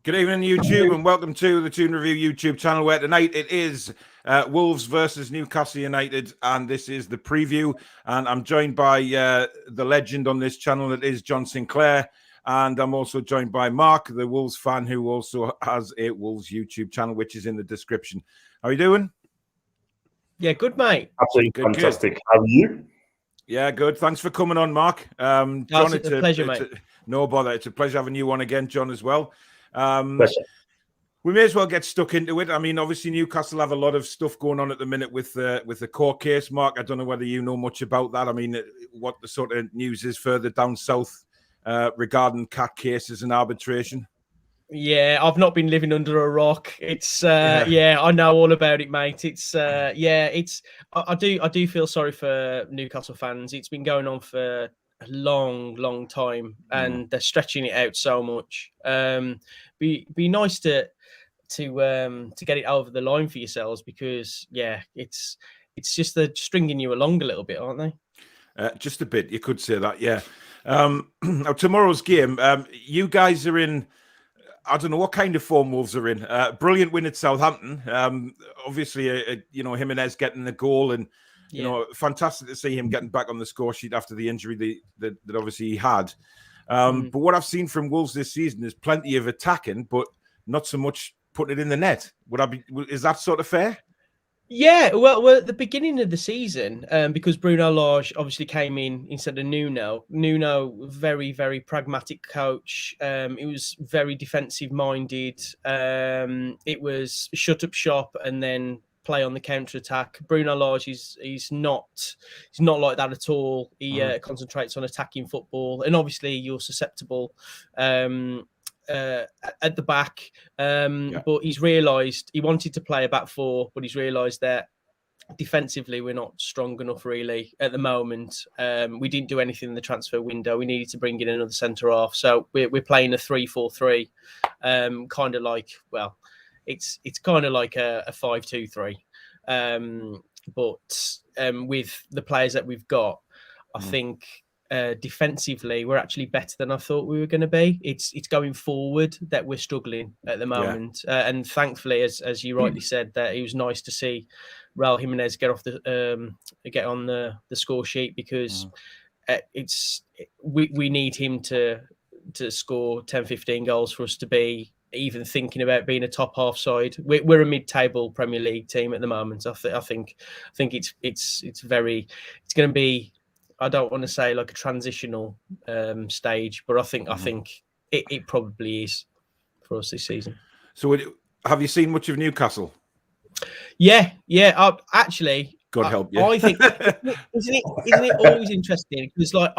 Good evening, YouTube, and welcome to the Toon Review YouTube channel, where tonight it is Wolves versus Newcastle United, and this is the preview. And I'm joined by the legend on this channel, it is John Sinclair, and I'm also joined by Mark, the Wolves fan, who also has a Wolves YouTube channel, which is in the description. How are you doing? Yeah, good, mate. Absolutely good, fantastic. Good. How are you? Yeah, good. Thanks for coming on, Mark. John, it's a pleasure, mate. No bother. It's a pleasure having you on again, John, as well. Pleasure. We may as well get stuck into it. I mean, obviously, Newcastle have a lot of stuff going on at the minute with the court case. Mark, I don't know whether you know much about that. I mean, what the sort of news is further down south regarding cat cases and arbitration. Yeah, I've not been living under a rock. It's yeah, I know all about it, mate. It's yeah, it's I do feel sorry for Newcastle fans. It's been going on for a long time, and they're stretching it out so much. Be nice to get it over the line for yourselves, because yeah, it's just they're stringing you along a little bit, aren't they? Just a bit, you could say that, yeah. Now tomorrow's game, you guys are in, I don't know what kind of form Wolves are in. Brilliant win at Southampton. Obviously, you know, Jimenez getting the goal, and you know, fantastic to see him getting back on the score sheet after the injury that obviously he had. But what I've seen from Wolves this season is plenty of attacking, but not so much putting it in the net. Is that sort of fair? Yeah, well, at the beginning of the season, because Bruno Lage obviously came in instead of Nuno. Nuno, very, very pragmatic coach. It was very defensive minded. It was shut up shop and then play on the counter attack. Bruno Lage he's not like that at all. He concentrates on attacking football, and obviously you're susceptible at the back, but he's realised he wanted to play a back four, but he's realised that defensively we're not strong enough really at the moment. We didn't do anything in the transfer window. We needed to bring in another centre half, so we're playing a 3-4-3, kind of like, well, it's kind of like a 5-2-3, but with the players that we've got, I think defensively we're actually better than I thought we were going to be. It's going forward that we're struggling at the moment, and thankfully, as you rightly said, that it was nice to see Raul Jimenez get on the score sheet, because we need him to score 10-15 goals for us to be even thinking about being a top half side. We're a mid-table Premier League team at the moment. I think it's going to be, I don't want to say like a transitional stage, but I think it probably is for us this season. So have you seen much of Newcastle? Yeah. Actually, God help you. I think isn't it always interesting? Because like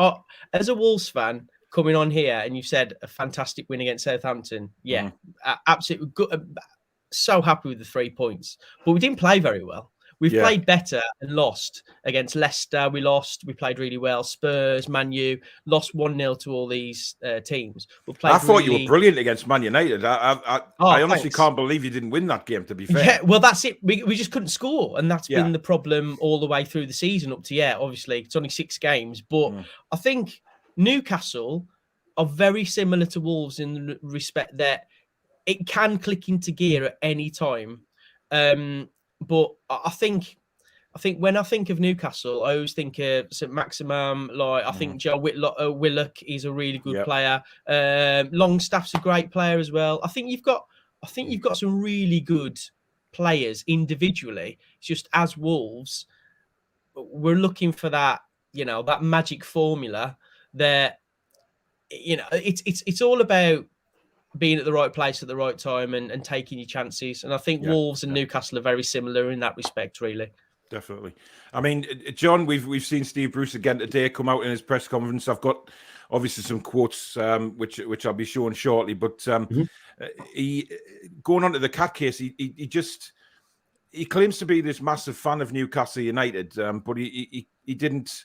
as a Wolves fan coming on here, and you've said a fantastic win against Southampton. Yeah, absolutely good. So happy with the 3 points, but we didn't play very well. We've played better and lost against Leicester. We lost. We played really well. Spurs, Man U, lost 1-0 to all these teams. I thought you were brilliant against Man United. I honestly can't believe you didn't win that game, to be fair. Yeah, well, that's it. We just couldn't score. And that's been the problem all the way through the season up to, obviously, it's only 6 games. But I think Newcastle are very similar to Wolves in the respect that it can click into gear at any time. But I think when I think of Newcastle, I always think of St. Maximum. Like I think Joe Willock is a really good player. Longstaff's a great player as well. I think you've got some really good players individually. It's just as Wolves, we're looking for that, that magic formula that, it's all about being at the right place at the right time and taking your chances. And I think Wolves and Newcastle are very similar in that respect, really. Definitely. I mean, John, we've seen Steve Bruce again today come out in his press conference. I've got obviously some quotes which I'll be showing shortly. But he going on to the cat case, he claims to be this massive fan of Newcastle United, but he didn't.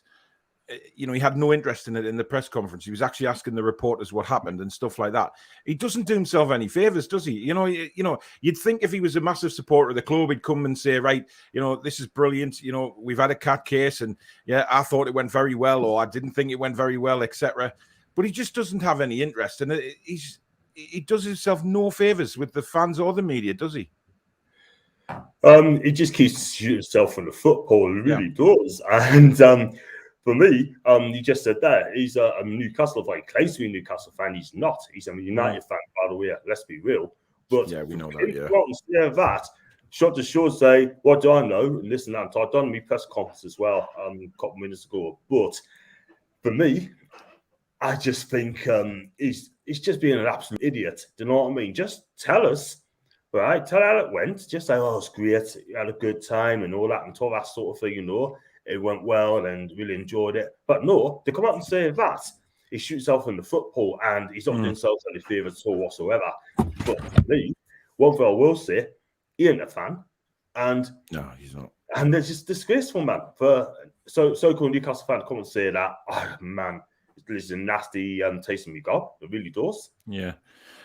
He had no interest in it in the press conference. He was actually asking the reporters what happened and stuff like that. He doesn't do himself any favors, does he? You'd think if he was a massive supporter of the club, he'd come and say, right, this is brilliant. We've had a cat case, and I thought it went very well, or I didn't think it went very well, etc. But he just doesn't have any interest, and he does himself no favours with the fans or the media, does he? He just keeps shooting himself from the football. He really does. And for me, you just said that he's a Newcastle fan. He claims to be a Newcastle fan. He's not. He's a United fan, by the way. Let's be real. But we know that. That shot to short say, what do I know? Listen, I've done my press conference as well a couple of minutes ago. But for me, I just think he's just being an absolute idiot. Do you know what I mean? Just tell us. Right, tell how it went. Just say, oh, it's great. You had a good time and all that and all that sort of thing, It went well and really enjoyed it. But no, they come out and say that. He shoots himself in the football and he's not doing himself any favours at all whatsoever. But for me, one thing I will say, he ain't a fan. And no, he's not. And it's just disgraceful, man. For so-called Newcastle fan to come and say that, oh, man, it's a nasty taste in me gob. It really does. Yeah.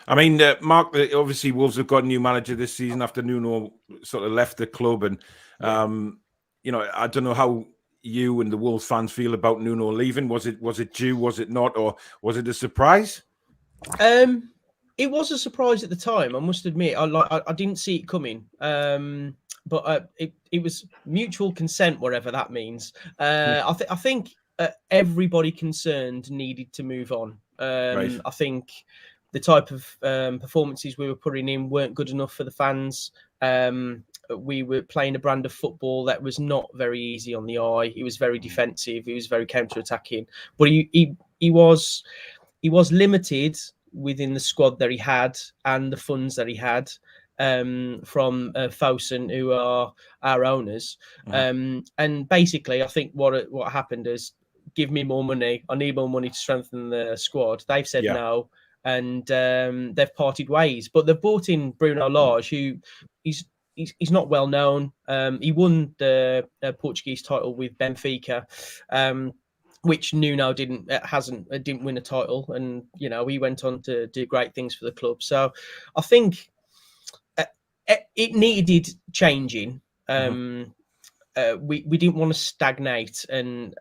I mean, Mark, obviously Wolves have got a new manager this season after Nuno sort of left the club. And, I don't know how you and the Wolves fans feel about Nuno leaving. Was it due? Was it not? Or was it a surprise? It was a surprise at the time, I must admit. I didn't see it coming. But it was mutual consent, whatever that means. I think everybody concerned needed to move on. Right. I think the type of performances we were putting in weren't good enough for the fans. We were playing a brand of football that was not very easy on the eye. He was very defensive. He was very counter-attacking. But he was limited within the squad that he had and the funds that he had from Fosun, who are our owners. And basically, I think what happened is, give me more money. I need more money to strengthen the squad. They've said no. And they've parted ways, but they've brought in Bruno Lage, who he's not well known. He won the Portuguese title with Benfica, which Nuno didn't win a title, and he went on to do great things for the club. So I think it needed changing. We didn't want to stagnate and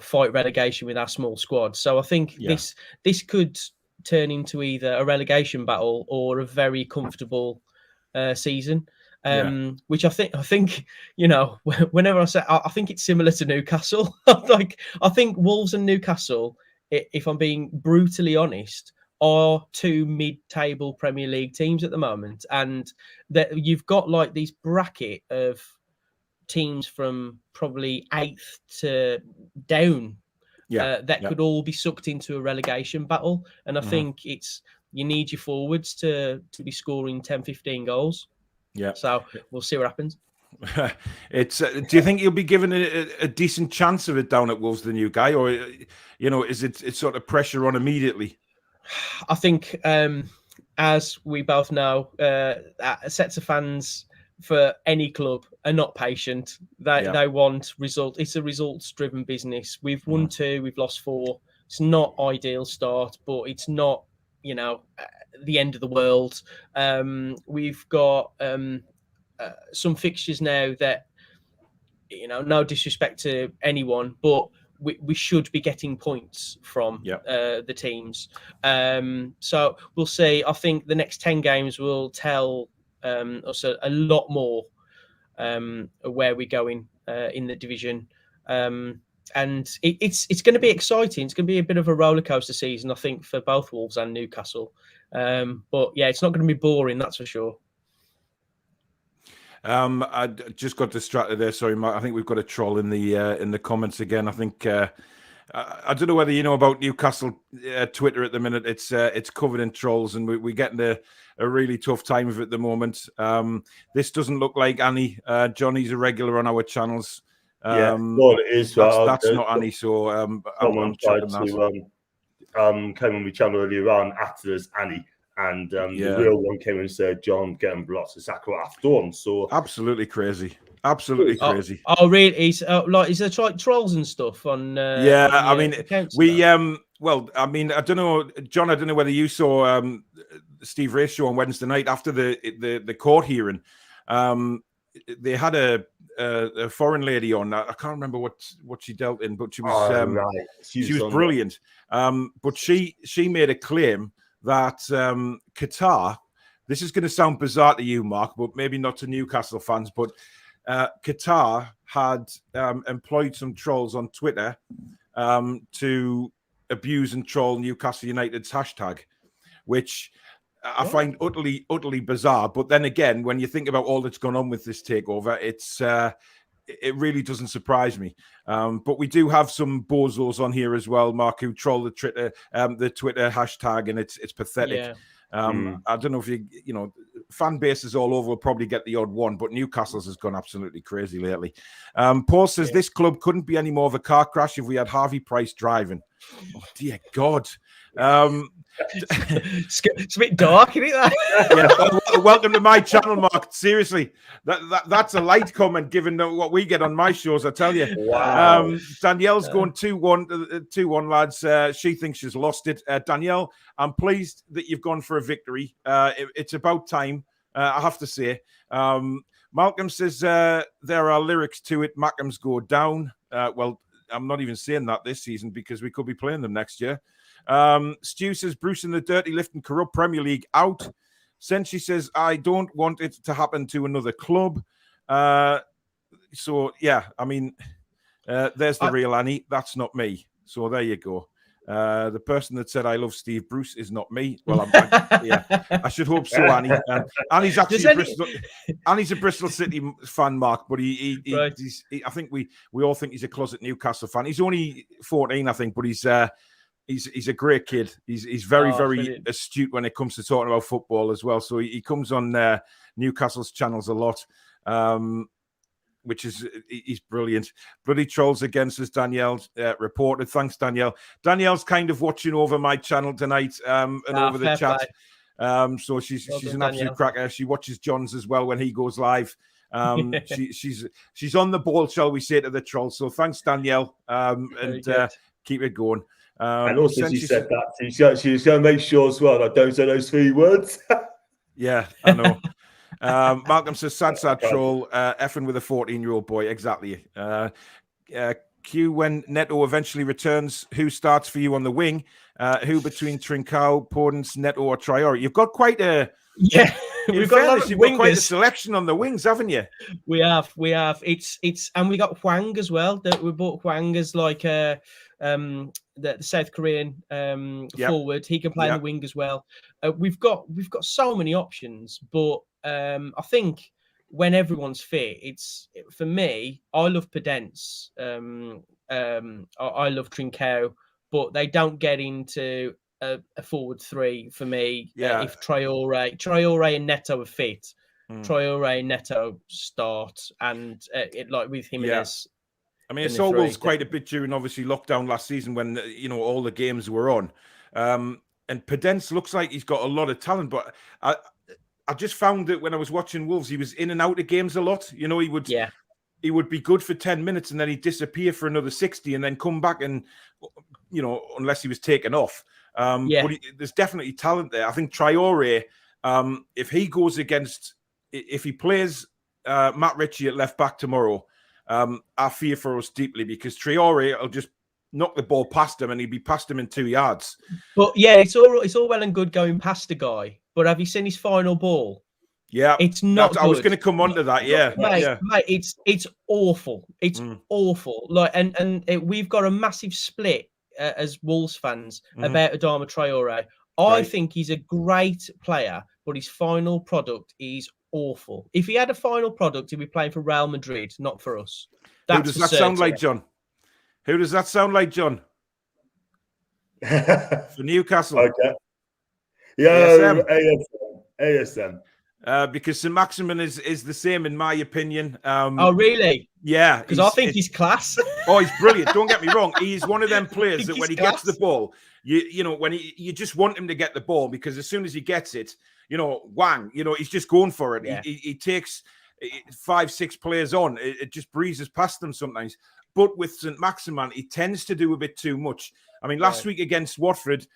fight relegation with our small squad. So I think this could turn into either a relegation battle or a very comfortable season. Which I think whenever I say, I think it's similar to Newcastle. I think Wolves and Newcastle, if I'm being brutally honest, are two mid-table Premier League teams at the moment, and that you've got like these bracket of teams from probably 8th to down that could all be sucked into a relegation battle. And I think you need your forwards to be scoring 10, 15 goals. Yeah. So we'll see what happens. Do you think he'll be given a decent chance of it down at Wolves, the new guy, or is it's sort of pressure on immediately? I think, as we both know, sets of fans for any club are not patient. They want results. It's a results-driven business. We've won 2, we've lost 4. It's not ideal start, but it's not, the end of the world. We've got some fixtures now that, no disrespect to anyone, but we should be getting points from the teams. So we'll see. I think the next 10 games will tell us a lot more where we're going in the division. And it's going to be exciting. It's going to be a bit of a roller coaster season, I think, for both Wolves and Newcastle. But yeah, it's not going to be boring, that's for sure. I just got distracted there. Sorry, Mark. I think we've got a troll in the comments again. I think I don't know whether you know about Newcastle Twitter at the minute. It's covered in trolls, and we're getting a really tough time of it at the moment. This doesn't look like Annie. Johnny's a regular on our channels. Well, it is. That's not Annie. So someone tried to came on my channel earlier on after as Annie. And the real one came and said, "John, get him blocked." Exactly what I've done. So absolutely crazy, absolutely crazy. Oh, really? Is there trolls and stuff on? I mean, we well, I mean, I don't know, John. I don't know whether you saw Steve Ray's show on Wednesday night after the court hearing. They had a foreign lady on. I can't remember what she dealt in, but she was she was brilliant. But she made a claim that Qatar, this is going to sound bizarre to you, Mark, but maybe not to Newcastle fans, but Qatar had employed some trolls on Twitter to abuse and troll Newcastle United's hashtag, which I find utterly bizarre. But then again, when you think about all that's gone on with this takeover, it really doesn't surprise me. But we do have some bozos on here as well, Mark, who troll the Twitter hashtag, and it's pathetic. Yeah. I don't know if fan bases all over will probably get the odd one, but Newcastle's has gone absolutely crazy lately. Paul says this club couldn't be any more of a car crash if we had Harvey Price driving. Oh dear God. It's a bit dark, isn't it? Yeah. Welcome to my channel, Mark. Seriously, that's a light comment given what we get on my shows, I tell you. Wow. Danielle's going 2-1, lads. She thinks she's lost it. Danielle, I'm pleased that you've gone for a victory. It's about time, I have to say. Malcolm says there are lyrics to it. Mackems go down. Well, I'm not even saying that this season because we could be playing them next year. Stu says Bruce in the dirty, lift and corrupt Premier League out. Senshi says I don't want it to happen to another club. So yeah, I mean, there's the real Annie. That's not me. So there you go. The person that said I love Steve Bruce is not me. Well, I should hope so, Annie. Annie's actually Annie's a Bristol City fan, Mark, but he's I think we all think he's a closet Newcastle fan. He's only 14, I think, but he's a great kid. He's very brilliant. Astute when it comes to talking about football as well. So he comes on Newcastle's channels a lot. Which is he's brilliant. Bloody trolls against us, Danielle reported. Thanks, Danielle. Danielle's kind of watching over my channel tonight and over the chat. So she's an absolute cracker. She watches John's as well when he goes live. She's on the ball, shall we say, to the trolls. So thanks, Danielle, and keep it going. And also, she said that she's going to make sure as well that I don't say those 3 words. Yeah, I know. Malcolm says, sad troll, effing with a 14-year-old boy. Exactly. Q, when Neto eventually returns, who starts for you on the wing? Who between Trincao, Podence, Neto, or Traore? You've got quite a... Yeah. We've got quite a selection on the wings, haven't you? We have. It's and we got Hwang as well. We bought Hwang as like the South Korean forward. He can play on the wing as well. We've got so many options, but I think when everyone's fit, for me. I love Podence. I love Trincao, but they don't get into a forward 3 for me. If Traore and Neto are fit, Traore and Neto start, and like with Jimenez. I mean, it all was quite a bit during obviously lockdown last season when all the games were on, and Podence looks like he's got a lot of talent, but I just found that when I was watching Wolves, he was in and out of games a lot. He would be good for 10 minutes and then he'd disappear for another 60 and then come back and unless he was taken off. But there's definitely talent there. I think Traore, if he plays Matt Ritchie at left back tomorrow, I fear for us deeply because Traore will just knock the ball past him and he'd be past him in 2 yards. But yeah, it's all well and good going past the guy, but have you seen his final ball? Yeah, it's not. I was going to come on to that. Yeah, mate, it's awful. It's awful. Like, and we've got a massive split as Wolves fans about Adama Traore. I think he's a great player, but his final product is awful. If he had a final product, he'd be playing for Real Madrid, not for us. Who does that sound like, John? Who does that sound like, John? For Newcastle. Okay. Yeah, ASM. Because St. Maximin is the same in my opinion. Oh, really? Yeah. Because I think he's class. Oh, he's brilliant. Don't get me wrong. He's one of them players that when he gets the ball, when you just want him to get the ball because as soon as he gets it, Wang, he's just going for it. Yeah. He takes 5-6 players on. It just breezes past them sometimes. But with St. Maximin, he tends to do a bit too much. I mean, last week against Watford,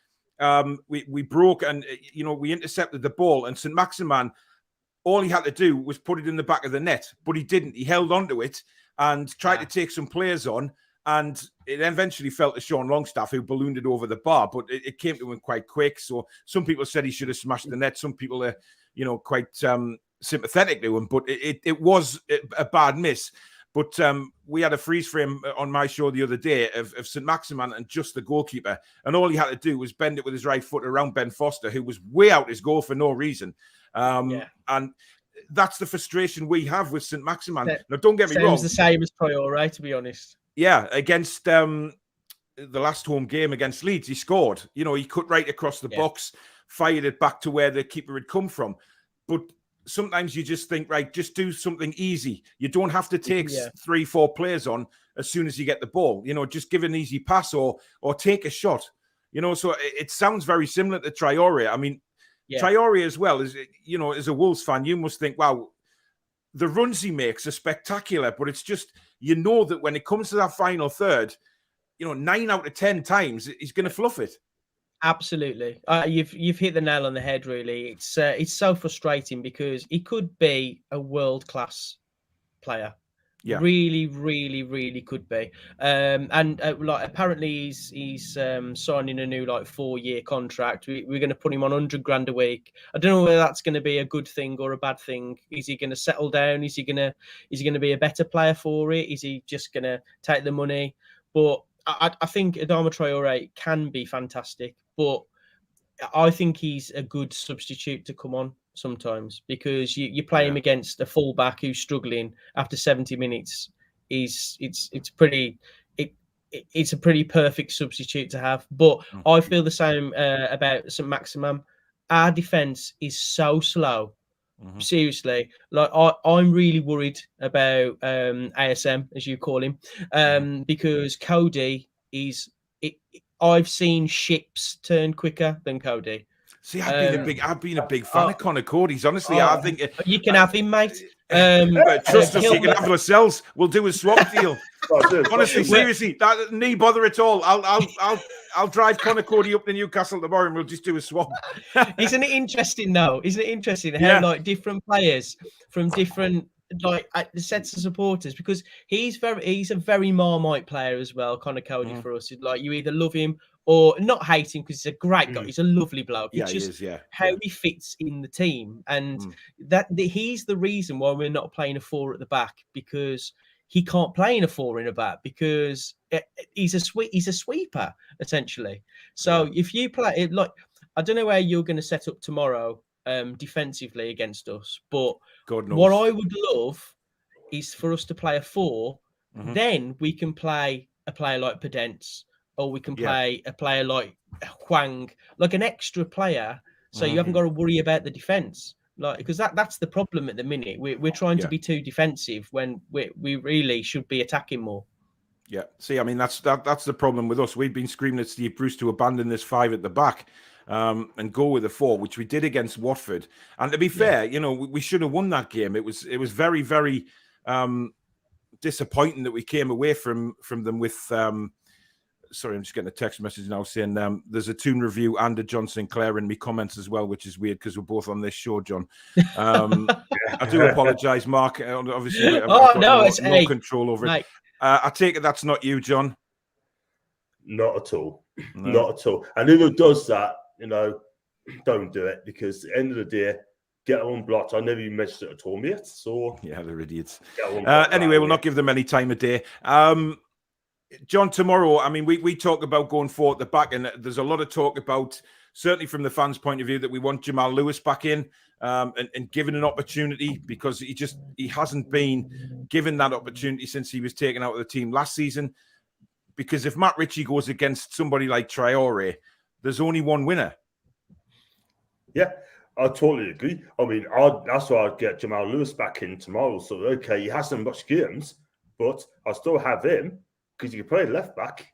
we broke and, we intercepted the ball. And St. Maximin, all he had to do was put it in the back of the net. But he didn't. He held on to it and tried to take some players on. And it eventually fell to Sean Longstaff, who ballooned it over the bar, but it came to him quite quick. So some people said he should have smashed the net. Some people are, quite sympathetic to him, but it was a bad miss. But we had a freeze frame on my show the other day of St. Maximin and just the goalkeeper. And all he had to do was bend it with his right foot around Ben Foster, who was way out his goal for no reason. And that's the frustration we have with St. Maximin. Now, don't get me wrong. Sounds the same as Traoré, to be honest. Yeah, against the last home game against Leeds, he scored. He cut right across the box, fired it back to where the keeper had come from. But sometimes you just think, right, just do something easy. You don't have to take 3-4 players on as soon as you get the ball. Just give an easy pass or take a shot. So it sounds very similar to Traoré. I mean, Traoré as well, as a Wolves fan, you must think, wow, the runs he makes are spectacular, but it's just, that when it comes to that final third, 9 out of 10 times he's going to fluff it. Absolutely, you've hit the nail on the head. Really, it's so frustrating because he could be a world-class player. Yeah, really, really, really could be. And apparently he's signing a new 4-year contract. We're going to put him on 100 grand a week. I don't know whether that's going to be a good thing or a bad thing. Is he going to settle down? Is he going to be a better player for it? Is he just going to take the money? But I think Adama Traoré can be fantastic, but I think he's a good substitute to come on sometimes, because you play him against a fullback who's struggling after 70 minutes. It's a pretty perfect substitute to have. But I feel the same about St. Maximin. Our defense is so slow. Seriously, I'm really worried about ASM, as you call him, because Cody is. I've seen ships turn quicker than Cody. See, I've been a big fan of Connor Cody's. Honestly, I think you can have him, mate. Trust us, you can have ourselves. We'll do a swap deal. Honestly, seriously, that knee bother at all. I'll drive Connor Cody up to Newcastle tomorrow, and we'll just do a swap. Isn't it interesting, though? Isn't it interesting how different players from different sets of supporters, because he's a very Marmite player as well, Connor Cody, for us. You either love him or not hate him, because he's a great guy. He's a lovely bloke. It's just how he fits in the team, and he's the reason why we're not playing a 4 at the back, because he can't play in a 4 in the back, because he's a sweeper essentially. So if you play it, I don't know where you're going to set up tomorrow defensively against us, but what I would love is for us to play a 4. Then we can play a player like Podence, or we can play a player like Hwang, like an extra player, so you haven't got to worry about the defense. Because that's the problem at the minute. We're trying to be too defensive when we really should be attacking more. Yeah. See, I mean, that's the problem with us. We've been screaming at Steve Bruce to abandon this 5 at the back and go with a 4, which we did against Watford. And to be fair, we should have won that game. It was very, very disappointing that we came away from them with. Sorry, I'm just getting a text message now saying there's a Toon review and a John Sinclair in me comments as well, which is weird because we're both on this show, John. I do apologise, Mark. Obviously, I've got no control over it. I take it that's not you, John. Not at all. No. Not at all. And whoever does that, don't do it, because at the end of the day, get them unblocked. I never even mentioned it at all, mate. So yeah, they're idiots. Anyway, we'll not give them any time of day. John, tomorrow, I mean, we talk about going forward at the back, and there's a lot of talk about, certainly from the fans' point of view, that we want Jamal Lewis back in and given an opportunity, because he hasn't been given that opportunity since he was taken out of the team last season. Because if Matt Ritchie goes against somebody like Traoré, there's only one winner. Yeah, I totally agree. I mean, that's why I'd get Jamal Lewis back in tomorrow. So, okay, he hasn't much games, but I still have him, because he can play left back.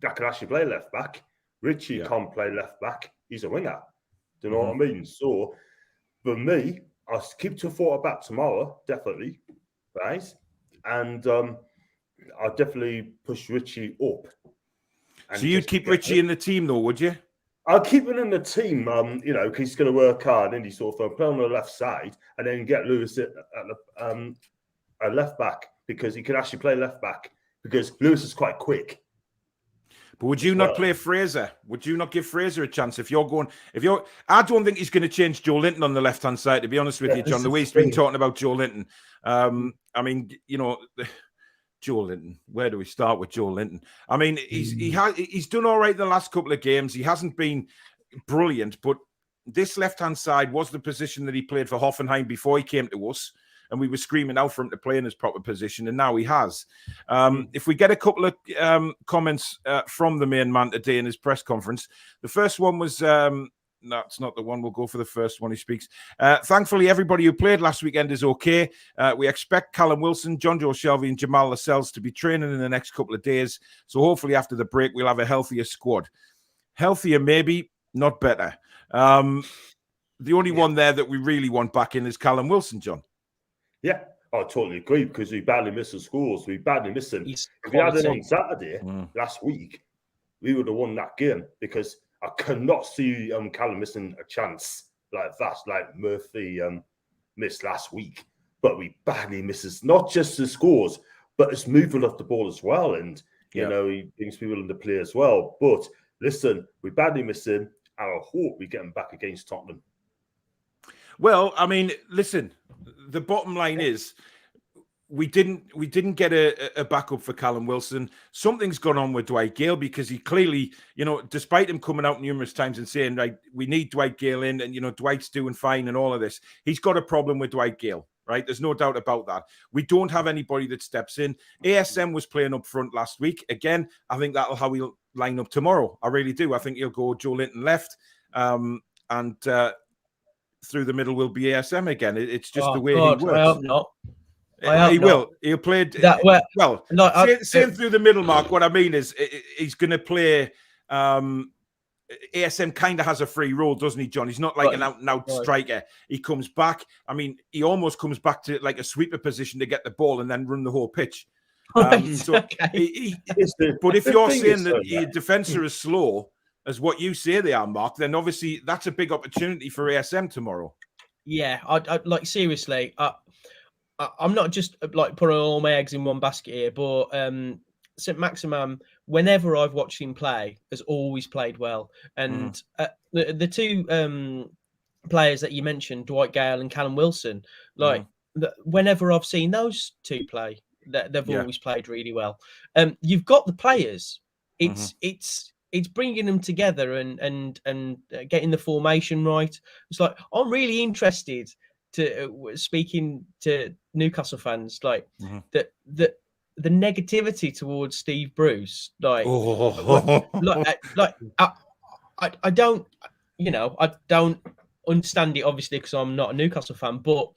That can actually play left back. Ritchie can't play left back. He's a winger. Do you know what I mean? So, for me, I'll keep to 4 back tomorrow, definitely, right? And I'll definitely push Ritchie up. So you'd keep Ritchie in the team, though, would you? I'll keep him in the team, because he's going to work hard, and he's sort of play on the left side, and then get Lewis at left back, because he can actually play left back. because Lewis is quite quick. But would you not play Fraser? Would you not give Fraser a chance I don't think he's going to change Joe Linton on the left-hand side, to be honest with you, John. The way he's been talking about Joe Linton. I mean, Joe Linton. Where do we start with Joe Linton? I mean, he's done all right the last couple of games. He hasn't been brilliant, but this left-hand side was the position that he played for Hoffenheim before he came to us. And we were screaming out for him to play in his proper position, and now he has. If we get a couple of comments from the main man today in his press conference, the first one was, that's not the one, we'll go for the first one he speaks. Thankfully, everybody who played last weekend is okay. We expect Callum Wilson, John Joe Shelby and Jamal Lascelles to be training in the next couple of days. So hopefully after the break, we'll have a healthier squad. Healthier maybe, not better. The only one there that we really want back in is Callum Wilson, John. Yeah, I totally agree because we badly missed the scores. We badly missed him. If we had it on Saturday last week, we would have won that game because I cannot see Callum missing a chance like that, like Murphy missed last week. But we badly misses not just the scores, but his movement off the ball as well. And, you know, he brings people into play as well. But listen, we badly miss him, and I hope we get him back against Tottenham. Well, I mean, listen, the bottom line is we didn't get a backup for Callum Wilson. Something's gone on with Dwight Gale because he clearly, you know, despite him coming out numerous times and saying, right, we need Dwight Gale in and, you know, Dwight's doing fine and all of this, he's got a problem with Dwight Gale, right? There's no doubt about that. We don't have anybody that steps in. ASM was playing up front last week. Again, I think that'll how he'll line up tomorrow. I really do. I think he'll go Joe Linton left and through the middle will be ASM again. It's just the way he works. I hope not. He will. He'll play that well. No, saying through the middle, Mark. What I mean is, he's going to play. ASM kind of has a free role, doesn't he, John? He's not like an out-and-out striker. He comes back. I mean, he almost comes back to like a sweeper position to get the ball and then run the whole pitch. But if you're saying that your defence are as slow as what you say they are, Mark, then obviously that's a big opportunity for ASM tomorrow. Yeah, I like seriously. I'm not just like putting all my eggs in one basket here, but St. Maximin, whenever I've watched him play, has always played well. And the two players that you mentioned, Dwight Gale and Callum Wilson, like whenever I've seen those two play, they've always played really well. You've got the players. It's bringing them together and getting the formation right. It's like I'm really interested to speaking to Newcastle fans, like that the negativity towards Steve Bruce, like I don't, you know, I don't understand it obviously because I'm not a Newcastle fan, but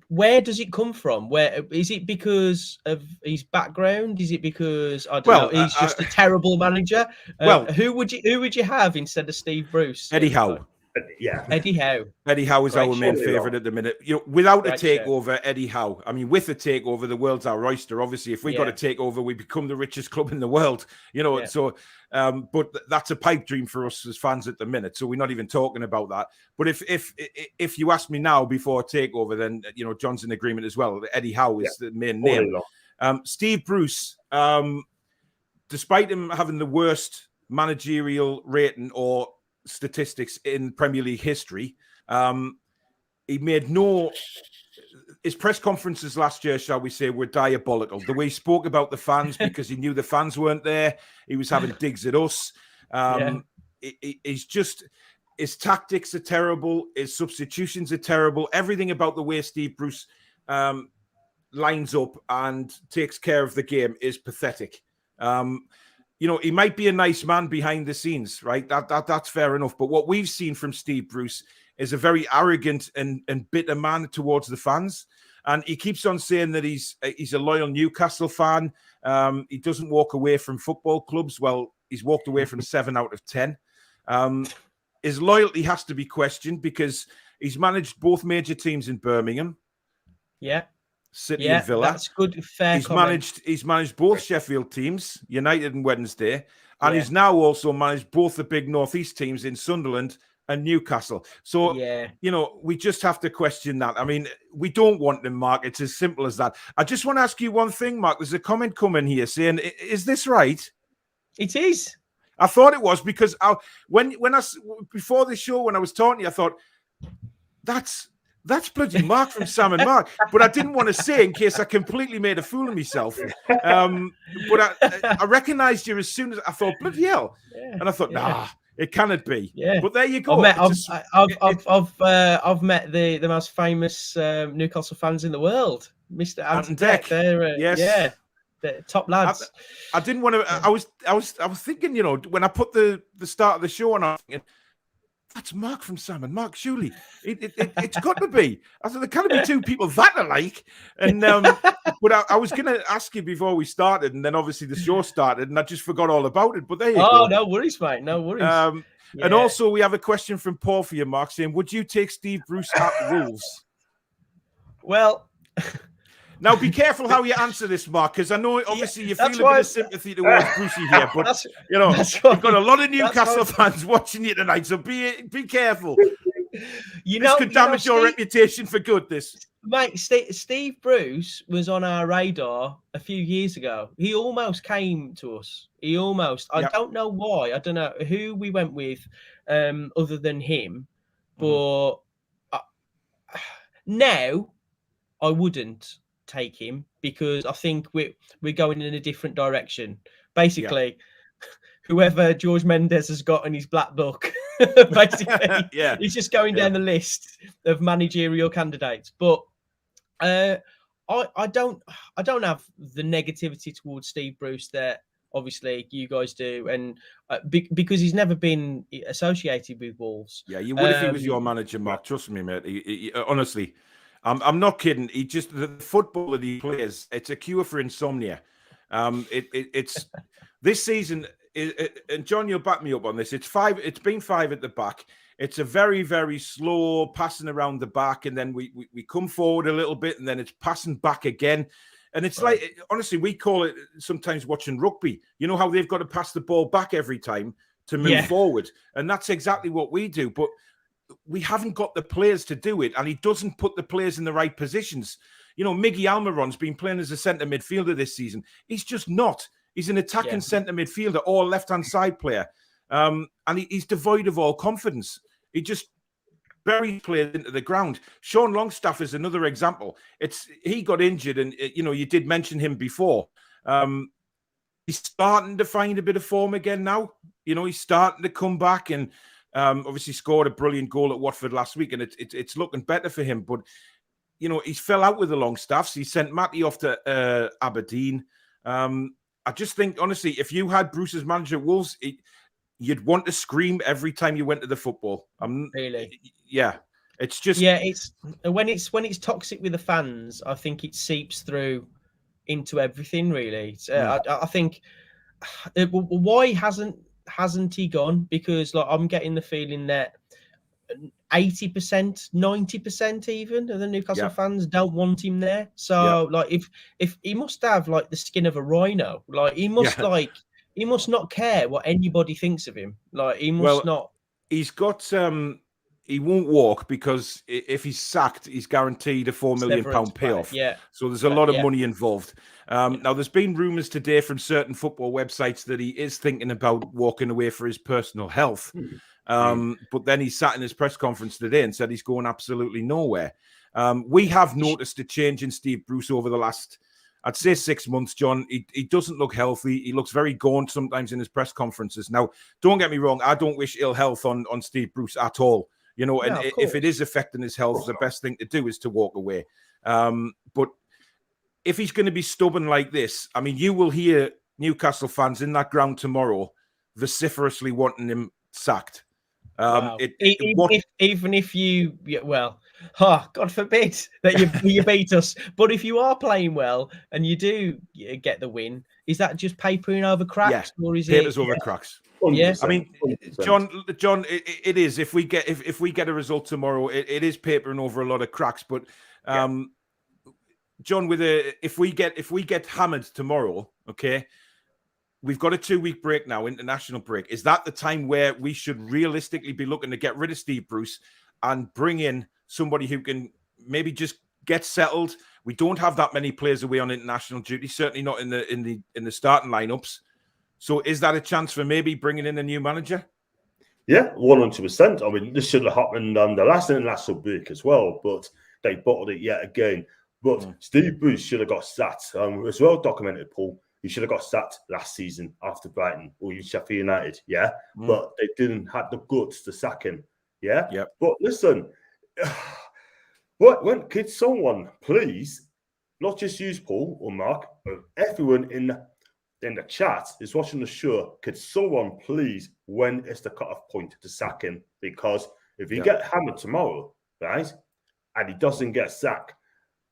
where does it come from? Where is it because of his background? Is it because I don't know? He's just a terrible manager. Who would you have instead of Steve Bruce? Eddie Howe. Eddie Howe. Eddie Howe is our main favourite at the minute. You know, without a takeover, Eddie Howe. I mean, with a takeover, the world's our oyster. Obviously, if we got a takeover, we become the richest club in the world. You know, so. But that's a pipe dream for us as fans at the minute. So we're not even talking about that. But if you ask me now before a takeover, then you know John's in agreement as well. Eddie Howe is the main name. Steve Bruce, despite him having the worst managerial rating or statistics in Premier League history, he made his press conferences last year, shall we say, were diabolical. The way he spoke about the fans because he knew the fans weren't there. He was having digs at us. He's just, his tactics are terrible. His substitutions are terrible. Everything about the way Steve Bruce lines up and takes care of the game is pathetic. You know, he might be a nice man behind the scenes, right? That's fair enough. But what we've seen from Steve Bruce is a very arrogant and bitter man towards the fans. And he keeps on saying that he's a loyal Newcastle fan. He doesn't walk away from football clubs. Well, he's walked away from 7 out of 10. His loyalty has to be questioned because he's managed both major teams in Birmingham. Yeah. City and Villa. That's good. Fair He's managed both Sheffield teams, United and Wednesday. And he's now also managed both the big Northeast teams in Sunderland and Newcastle. So, we just have to question that. I mean, we don't want them, Mark. It's as simple as that. I just want to ask you one thing, Mark. There's a comment coming here saying, is this right? It is. I thought it was because before the show, when I was talking to you, I thought, that's bloody Mark from Sam and Mark. But I didn't want to say in case I completely made a fool of myself. But I recognised you as soon as I thought, bloody hell. Yeah, and I thought, nah, it cannot be. Yeah. But there you go. I've met the most famous Newcastle fans in the world, Mr. Ant and Deck. They're yes. The top lads. I didn't want to. I was thinking, when I put the start of the show on, I was thinking, that's Mark from Sam and Mark. Surely it's got to be. I thought there can't be two people that alike. And but I was going to ask you before we started, and then obviously the show started, and I just forgot all about it. But there you go. Oh, no worries, mate. No worries. And also we have a question from Paul for you, Mark, saying, would you take Steve Bruce at Wolves? Well. Now, be careful how you answer this, Mark, because I know obviously you feel a bit of sympathy towards Brucey here, but you've got a lot of Newcastle fans watching you tonight, so be careful. This could damage your reputation for good. This, mate, Steve Bruce was on our radar a few years ago. He almost came to us. I don't know why. I don't know who we went with, other than him, but now I wouldn't take him because I think we're going in a different direction. Basically, whoever George Mendes has got in his black book, basically, he's just going down the list of managerial candidates. But I don't have the negativity towards Steve Bruce that obviously you guys do, and because he's never been associated with Wolves. Yeah, you would if he was your manager, Mark. Trust me, mate. He, honestly. I'm not kidding. The football that he plays, it's a cure for insomnia. It's this season, and John, you'll back me up on this. It's been 5 at the back. It's a very, very slow passing around the back, and then we come forward a little bit, and then it's passing back again. And it's like, honestly, we call it sometimes watching rugby. You know how they've got to pass the ball back every time to move forward, and that's exactly what we do. But we haven't got the players to do it, and he doesn't put the players in the right positions. Miggy Almiron's been playing as a centre midfielder this season. He's just not. He's an attacking centre midfielder or left-hand side player, and he's devoid of all confidence. He just buries players into the ground. Sean Longstaff is another example. He got injured, and you did mention him before. He's starting to find a bit of form again now. He's starting to come back, and obviously scored a brilliant goal at Watford last week, and it's looking better for him. But he's fell out with the Longstaffs. He sent Matty off to Aberdeen. I just think, honestly, if you had Bruce as manager at Wolves, you'd want to scream every time you went to the football. Really? Yeah. It's just it's when it's toxic with the fans. I think it seeps through into everything. Really, I think why hasn't he gone? Because I'm getting the feeling that 80%, 90% even of the Newcastle fans don't want him there. So if he must have the skin of a rhino, he must he must not care what anybody thinks of him. He must not. He's got he won't walk because if he's sacked, he's guaranteed a £4 million payoff. Yeah. So there's a lot of money involved. Now, there's been rumours today from certain football websites that he is thinking about walking away for his personal health. But then he sat in his press conference today and said he's going absolutely nowhere. We have noticed a change in Steve Bruce over the last, I'd say 6 months, John. He doesn't look healthy. He looks very gaunt sometimes in his press conferences. Now, don't get me wrong. I don't wish ill health on Steve Bruce at all. If it is affecting his health, the best thing to do is to walk away. But if he's going to be stubborn like this, I mean, you will hear Newcastle fans in that ground tomorrow vociferously wanting him sacked. Wow. Even if you, God forbid that you beat us. But if you are playing well and you do get the win, is that just papering over cracks, or is papers over cracks? 100%, yeah, I mean, 100%. John, it is. If we get a result tomorrow, it is papering over a lot of cracks. But John, if we get hammered tomorrow, okay, we've got a 2-week break now, international break. Is that the time where we should realistically be looking to get rid of Steve Bruce and bring in somebody who can maybe just get settled? We don't have that many players away on international duty, certainly not in the starting lineups. So is that a chance for maybe bringing in a new manager? Yeah, 100%. I mean, this should have happened on the last international break as well, but they bottled it yet again. But Steve Bruce should have got sacked. It's well documented, Paul. He should have got sacked last season after Brighton or Sheffield United, yeah? But they didn't have the guts to sack him, yeah? Yep. But listen, could someone please, not just use Paul or Mark, but everyone in the chat is watching the show, could someone please, when is the cut-off point to sack him? Because if he get hammered tomorrow, right, and he doesn't get sacked,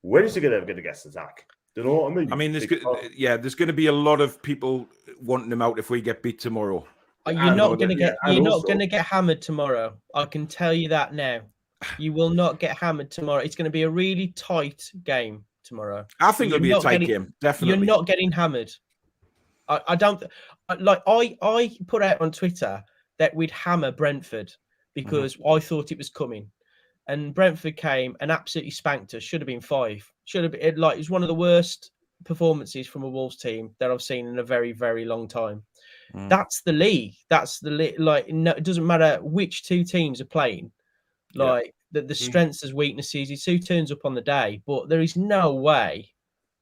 when is he ever going to get the sack? Do you know what I mean? I mean, there's going to be a lot of people wanting him out if we get beat tomorrow. You're not going to get hammered tomorrow. I can tell you that now. You will not get hammered tomorrow. It's going to be a really tight game tomorrow. I think it'll be a tight game. Definitely, you're not getting hammered. I don't like. I put out on Twitter that we'd hammer Brentford because I thought it was coming. And Brentford came and absolutely spanked us. Should have been 5. Should have been it was one of the worst performances from a Wolves team that I've seen in a very, very long time. That's the league. That's the league. Like, no, it doesn't matter which two teams are playing. Like the strengths as weaknesses. It's who turns up on the day. But there is no way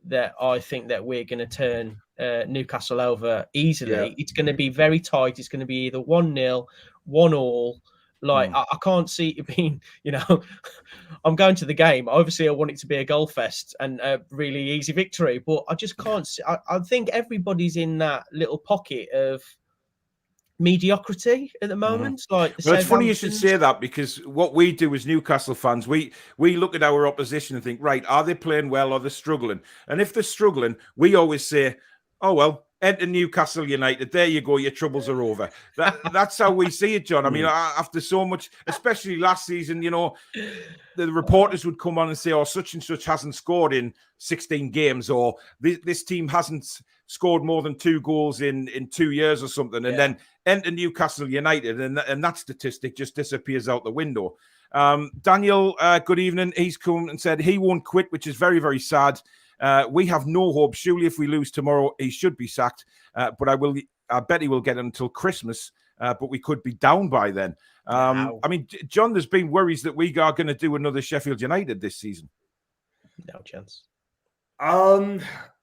that I think that we're going to turn Newcastle over easily. Yeah. It's going to be very tight. It's going to be either 1-0, 1-1. Like, I can't see it being, I'm going to the game. Obviously, I want it to be a goal fest and a really easy victory, but I just can't see. I think everybody's in that little pocket of mediocrity at the moment. Like, well, it's funny you should say that, because what we do as Newcastle fans, we look at our opposition and think, right, are they playing well or they're struggling? And if they're struggling, we always say, oh, well, enter Newcastle United. There you go. Your troubles are over. That's how we see it, John. I mean, after so much, especially last season, the reporters would come on and say, oh, such and such hasn't scored in 16 games, or this team hasn't scored more than 2 goals in 2 years or something. And then enter Newcastle United, and that statistic just disappears out the window. Daniel, good evening. He's come and said he won't quit, which is very, very sad. We have no hope. Surely if we lose tomorrow, he should be sacked. But I bet he will get it until Christmas. But we could be down by then. Wow. I mean, John, there's been worries that we are going to do another Sheffield United this season. No chance.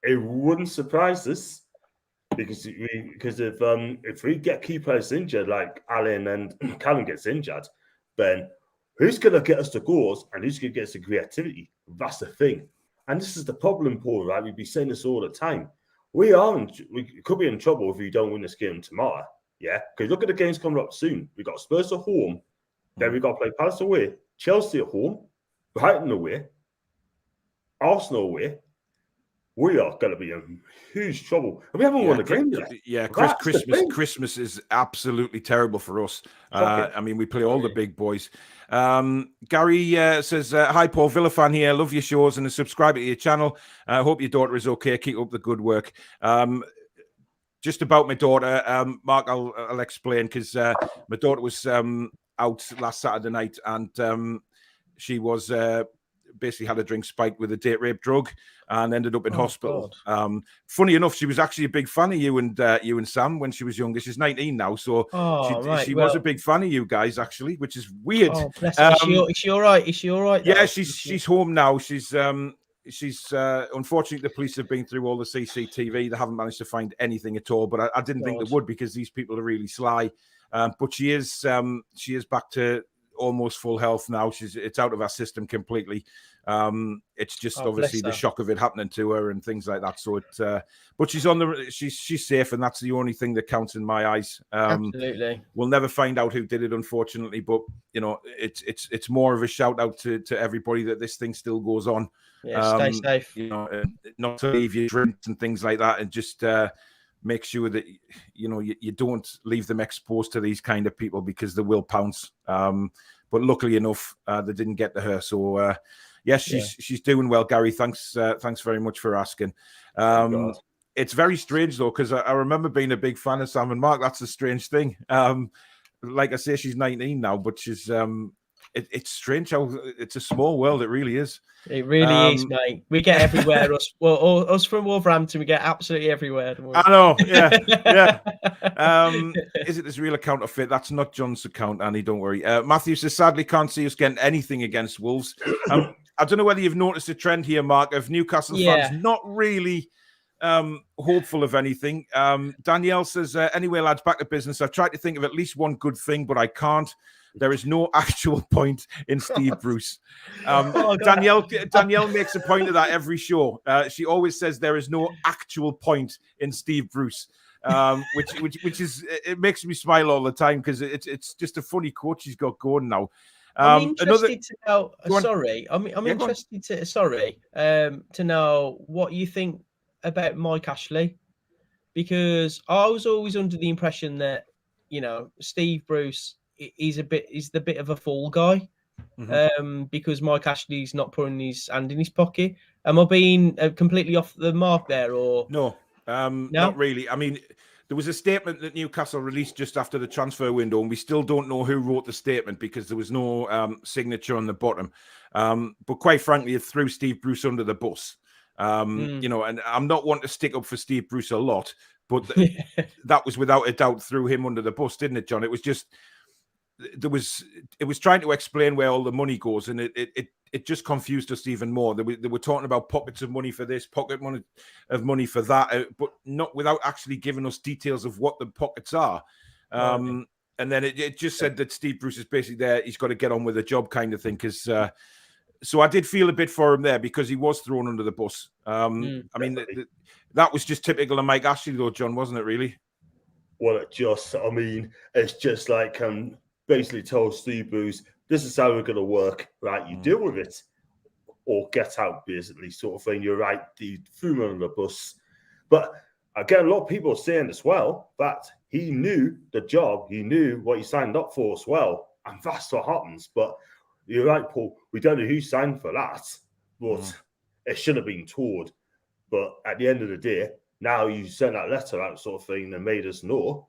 It wouldn't surprise us, because if we get key players injured, like Allen and Callum gets injured, then who's going to get us the goals and who's going to get us the creativity? That's the thing. And this is the problem, Paul, right? We'd be saying this all the time. We could be in trouble if we don't win this game tomorrow. Yeah? Because look at the games coming up soon. We've got Spurs at home. Then we've got to play Palace away, Chelsea at home, Brighton away, Arsenal away. We are going to be in huge trouble. And we haven't won a game yet. Yeah, Christmas is absolutely terrible for us. I mean, we play all the big boys. Gary says, hi, Paul, Villa fan here. Love your shows and a subscriber to your channel. I hope your daughter is okay. Keep up the good work. Just about my daughter, Mark, I'll explain, because my daughter was out last Saturday night, and she was basically had a drink spiked with a date rape drug and ended up in hospital. Funny enough, she was actually a big fan of you and Sam when she was younger. She's 19 now, so she was a big fan of you guys, actually, which is weird. Oh, bless her. Is she all right? Is she all right? Yeah, she's home now. She's unfortunately, the police have been through all the CCTV. They haven't managed to find anything at all, but I didn't think they would, because these people are really sly. But she is back to almost full health now. It's out of our system completely. It's just obviously the shock of it happening to her and things like that. So but she's safe, and that's the only thing that counts in my eyes. Absolutely. We'll never find out who did it, unfortunately, but it's more of a shout out to everybody that this thing still goes on. Yeah, stay safe. Not to leave your drinks and things like that, and just make sure that you don't leave them exposed to these kind of people, because they will pounce. But luckily enough, they didn't get to her. So yes, she's doing well, Gary. Thanks very much for asking. It's very strange though, because I remember being a big fan of Sam and Mark. That's a strange thing. Like I say, she's 19 now, but she's it's strange how it's a small world. It really is. It really is, mate. We get everywhere. Us from Wolverhampton, we get absolutely everywhere. I know. Yeah, yeah. Is it this real counterfeit? That's not John's account, Annie. Don't worry. Matthew says, sadly, can't see us getting anything against Wolves. I don't know whether you've noticed a trend here, Mark, of Newcastle fans not really hopeful of anything. Danielle says, anyway, lads, back to business. I've tried to think of at least one good thing, but I can't. There is no actual point in Steve Bruce. Danielle makes a point of that every show. She always says there is no actual point in Steve Bruce, which is, it makes me smile all the time because it's just a funny quote she's got going now. I'm interested to know. I'm interested to know what you think about Mike Ashley, because I was always under the impression that Steve Bruce is the bit of a fall guy, because Mike Ashley's not putting his hand in his pocket. Am I being completely off the mark there, or no? Not really. I mean, there was a statement that Newcastle released just after the transfer window, and we still don't know who wrote the statement because there was no signature on the bottom. But quite frankly, it threw Steve Bruce under the bus. And I'm not one to stick up for Steve Bruce a lot, but that was without a doubt threw him under the bus, didn't it, John? It was just it was trying to explain where all the money goes, and it just confused us even more. They were talking about pockets of money for this, pocket of money for that, but not without actually giving us details of what the pockets are. And then it just said that Steve Bruce is basically there. He's got to get on with the job kind of thing. Because so I did feel a bit for him there because he was thrown under the bus. I mean, that was just typical of Mike Ashley, though, John, wasn't it? Really? Well, it's just like basically told Steve Bruce, this is how we're going to work, right? You deal with it or get out, basically, sort of thing. You're right, he threw him under the bus. But again, a lot of people are saying as well that he knew the job, he knew what he signed up for as well. And that's what happens. But you're right, Paul, we don't know who signed for that, but it should have been told. But at the end of the day, now you send that letter out, sort of thing, and made us know.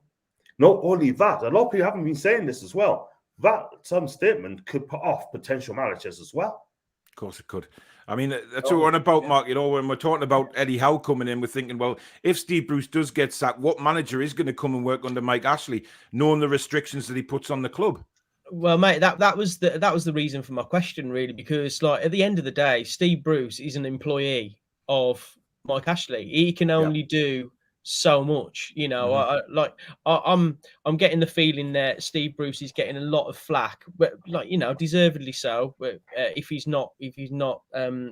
Not only that, a lot of people haven't been saying this as well. That some statement could put off potential managers as well. Of course it could. I mean, that's what we're on about, Mark. When we're talking about Eddie Howe coming in, we're thinking, well, if Steve Bruce does get sacked, what manager is going to come and work under Mike Ashley, knowing the restrictions that he puts on the club? Well, mate, that was the reason for my question, really, because at the end of the day, Steve Bruce is an employee of Mike Ashley. He can only do so much, I'm getting the feeling that Steve Bruce is getting a lot of flack, but deservedly so. But if he's not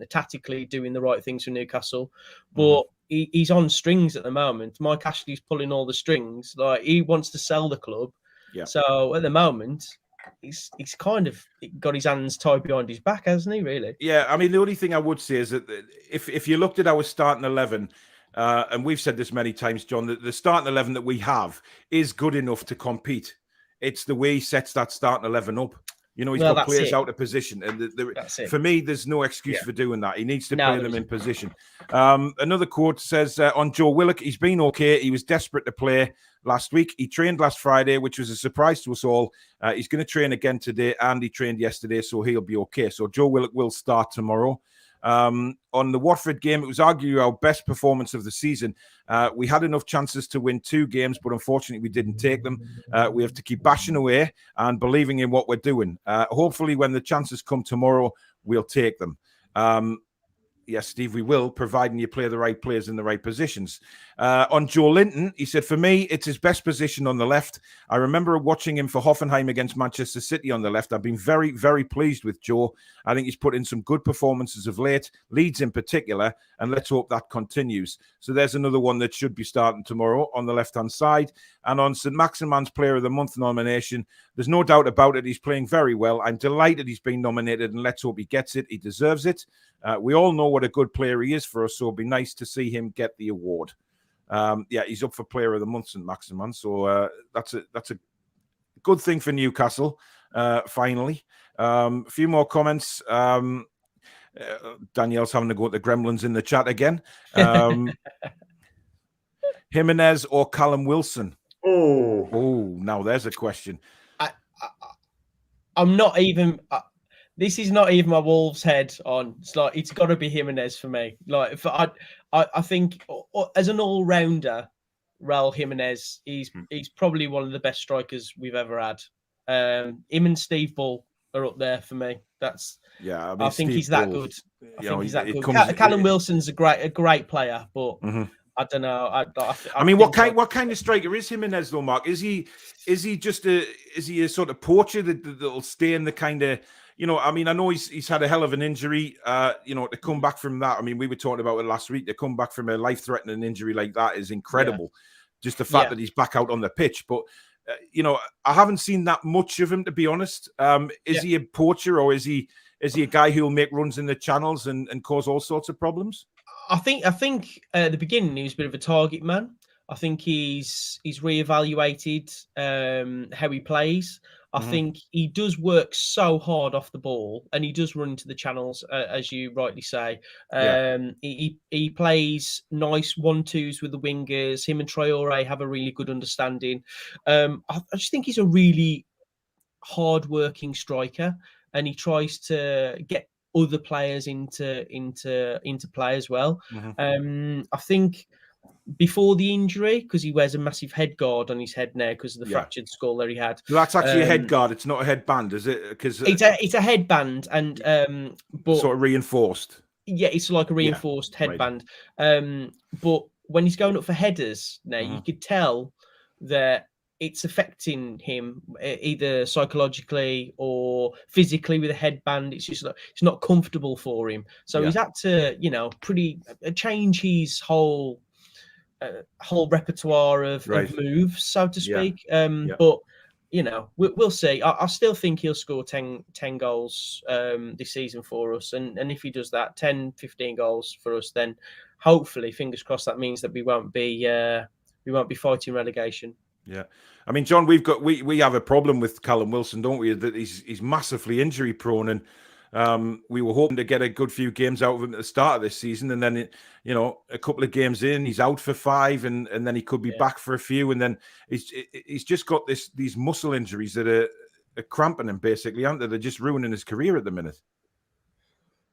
tactically doing the right things for Newcastle, but he's on strings at the moment. Mike Ashley's pulling all the strings. He wants to sell the club, so at the moment he's kind of got his hands tied behind his back, hasn't he? Really? Yeah. I mean, the only thing I would say is that if you looked at our starting 11. And we've said this many times, John, that the starting 11 that we have is good enough to compete. It's the way he sets that starting 11 up. He's got players out of position. And for me, there's no excuse for doing that. He needs to play them in position. Another quote says, on Joe Willock, he's been okay. He was desperate to play last week. He trained last Friday, which was a surprise to us all. He's going to train again today, and he trained yesterday, so he'll be okay. So Joe Willock will start tomorrow. On the Watford game, it was arguably our best performance of the season. We had enough chances to win 2 games, but unfortunately we didn't take them. We have to keep bashing away and believing in what we're doing. Hopefully when the chances come tomorrow, we'll take them. Yes, Steve, we will, providing you play the right players in the right positions. On Joe Linton, he said, for me, it's his best position on the left. I remember watching him for Hoffenheim against Manchester City on the left. I've been very, very pleased with Joe. I think he's put in some good performances of late, Leeds in particular, and let's hope that continues. So there's another one that should be starting tomorrow on the left-hand side. And on St. Maximan's Player of the Month nomination, there's no doubt about it. He's playing very well. I'm delighted he's been nominated, and let's hope he gets it. He deserves it. We all know what a good player he is for us, so it'll be nice to see him get the award. He's up for Player of the Month, St. Maximan, so that's a good thing for Newcastle, finally. A few more comments. Danielle's having to go at the gremlins in the chat again. Jimenez or Callum Wilson? Oh, now there's a question. I'm not even. This is not even my Wolves head on. It's like it's got to be Jimenez for me. Like I think as an all rounder, Raul Jimenez, he's probably one of the best strikers we've ever had. Him and Steve Bull are up there for me. I think he's that good. I think he's that good. Callum Wilson's a great player, but I don't know. I mean, what kind of striker is Jimenez though, Mark? Is he just a sort of poacher that'll stay in the kind of, I mean, I know he's had a hell of an injury, to come back from that. I mean, we were talking about it last week. To come back from a life-threatening injury like that is incredible. Yeah. Just the fact that he's back out on the pitch. But, I haven't seen that much of him, to be honest. Is he a poacher, or is he a guy who'll make runs in the channels and cause all sorts of problems? I think at the beginning he was a bit of a target man. I think he's reevaluated how he plays. I think he does work so hard off the ball, and he does run into the channels, as you rightly say. He plays nice 1-2s with the wingers. Him and Traore have a really good understanding. I just think he's a really hard-working striker, and he tries to get other players into play as well. I think before the injury, because he wears a massive head guard on his head now because of the fractured skull that he had. So that's actually a head guard. It's not a headband, is it? Because it's a headband, and but sort of reinforced. Yeah, it's like a reinforced headband. Right. But when he's going up for headers now, you could tell that it's affecting him either psychologically or physically with a headband. It's just like it's not comfortable for him. So he's had to, change his whole repertoire of moves, so to speak. But we'll see. I still think he'll score 10 goals this season for us, and if he does that, 10-15 goals for us, then hopefully, fingers crossed, that means that we won't be fighting relegation. Yeah, I mean, John, we have a problem with Callum Wilson, don't we? That he's massively injury prone, and we were hoping to get a good few games out of him at the start of this season, and then a couple of games in, he's out for 5, and then he could be back for a few, and then he's just got these muscle injuries that are cramping him, basically, aren't they? They're just ruining his career at the minute.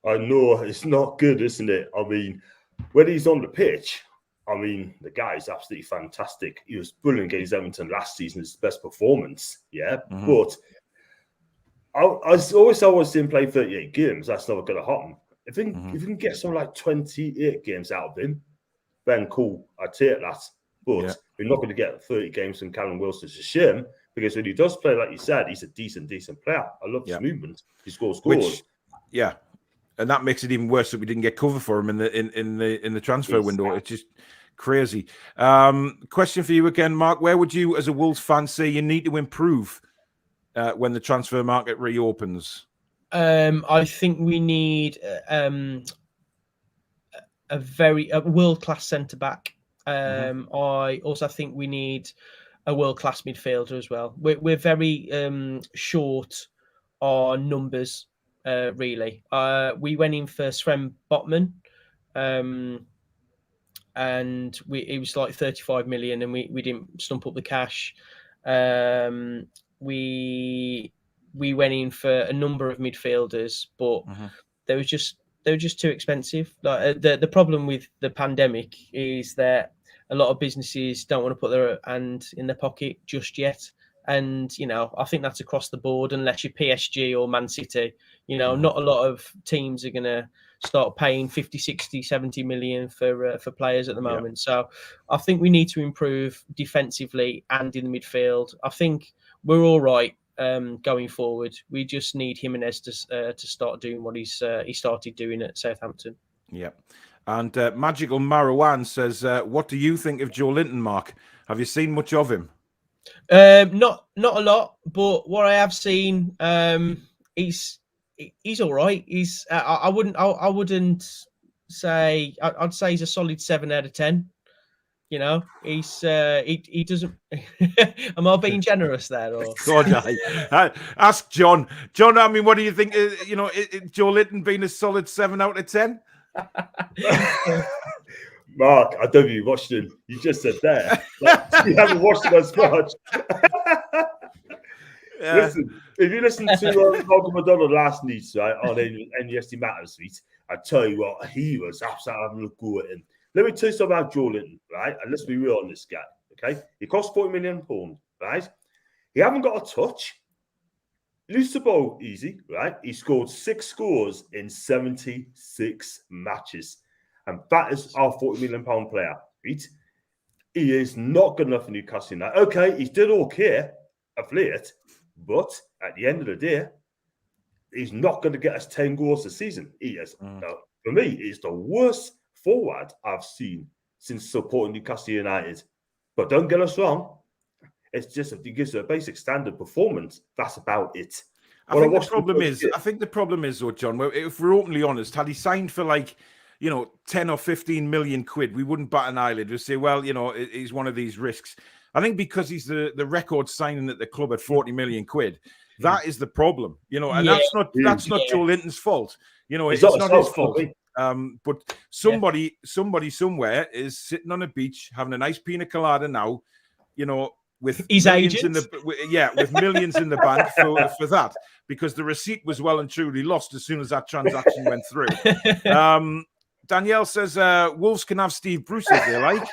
I know, it's not good, isn't it? I mean, when he's on the pitch, I mean, the guy is absolutely fantastic. He was brilliant against Everton last season, his best performance, but I always see him play 38 games. That's never going to happen. If you can get something like 28 games out of him, then cool, I take that. But we're not going to get 30 games from Callum Wilson. It's a shame, because when he does play, like you said, he's a decent player. I love his movement. He scores. And that makes it even worse that we didn't get cover for him in the transfer window. It's just crazy. Question for you again, Mark. Where would you, as a Wolves fan, say you need to improve when the transfer market reopens? I think we need a world-class centre-back. I also think we need a world-class midfielder as well. We're very short on numbers, really. We went in for Sven Botman, and it was like 35 million, and we didn't stump up the cash. We went in for a number of midfielders, but they were just too expensive. Like the problem with the pandemic is that a lot of businesses don't want to put their hand in their pocket just yet. And, I think that's across the board, unless you're PSG or Man City. Not a lot of teams are going to start paying 50, 60, 70 million for players at the moment. So I think we need to improve defensively and in the midfield. I think we're all right going forward. We just need Jimenez to start doing what he started doing at Southampton. Yeah. And Magical Marwan says, what do you think of Joe Linton, Mark? Have you seen much of him? Not a lot, but what I have seen, he's all right. I wouldn't say, I'd say he's a solid 7 out of 10. He's he doesn't. Am I being generous there? Or? God, ask John. John, I mean, what do you think? Joe Linton being a solid 7 out of 10? Mark, I don't know if you watched him. You just said there. You haven't watched him as much. Listen, if you listen to Malcolm McDonald last night, right, on NUSD Matters Suite, I tell you what, he was absolutely having a go at him. Let me tell you something about Joe Linton, right? And let's be real on this guy, okay? He cost £40 million, right? He haven't got a touch. Loose the ball easy, right? He scored 6 scores in 76 matches. And that is our £40 million player, right? He is not good enough for Newcastle United. Okay, he's did okay of late, but at the end of the day, he's not going to get us 10 goals a season. He is, for me, he's the worst forward I've seen since supporting Newcastle United. But don't get us wrong, it's just if he gives a basic standard performance, that's about it. I think the problem is, though, John, if we're openly honest, had he signed for 10 or 15 million quid, we wouldn't bat an eyelid. We'd say, well, he's one of these risks. I think because he's the record signing at the club at 40 million quid, that is the problem, and that's not Joe Linton's fault. It's not his fault. But somebody somewhere is sitting on a beach having a nice pina colada now, with his agent, with millions in the bank for that, because the receipt was well and truly lost as soon as that transaction went through. Danielle says Wolves can have Steve Bruce if they like.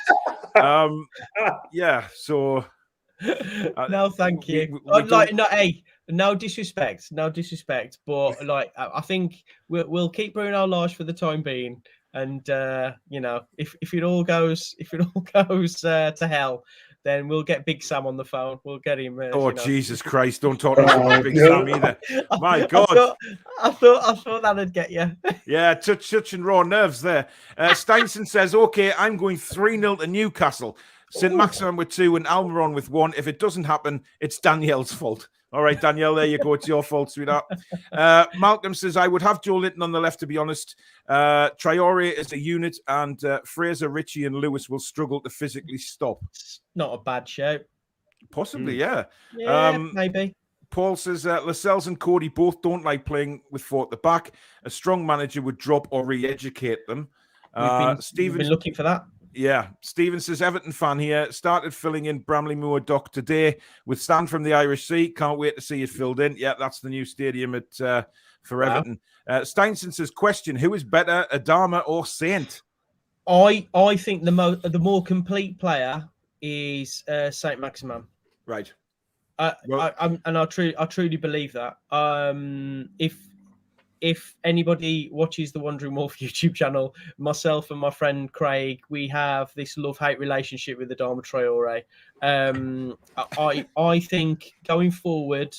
So no, thank you. No disrespect, but I think we'll keep Bruno Lage for the time being, and if it all goes to hell, then we'll get Big Sam on the phone. We'll get him. Jesus Christ! Don't talk about Big Sam either. My God! I thought that'd get you. Yeah, touching raw nerves there. Steinson says, "Okay, I'm going 3-0 to Newcastle. St. Maximin with 2 and Almiron with 1. If it doesn't happen, it's Danielle's fault." All right, Danielle, there you go. It's your fault, sweetheart. Malcolm says, I would have Joe Linton on the left, to be honest. Traore is a unit, and Fraser, Ritchie, and Lewis will struggle to physically stop. Not a bad show. Possibly, yeah. Maybe. Paul says, Lascelles and Cody both don't like playing with 4 at the back. A strong manager would drop or re-educate them. We've been looking for that. Yeah, Stephen says, Everton fan here, started filling in Bramley Moor Dock today with Stand from the Irish Sea. Can't wait to see it filled in. Yeah, that's the new stadium for Everton. Steinson says, question, who is better, Adama or Saint? I think the more complete player is Saint Maximin. Right. I truly believe that. If anybody watches the Wandering Wolf YouTube channel, myself and my friend Craig, we have this love-hate relationship with Adama Traore. I think going forward,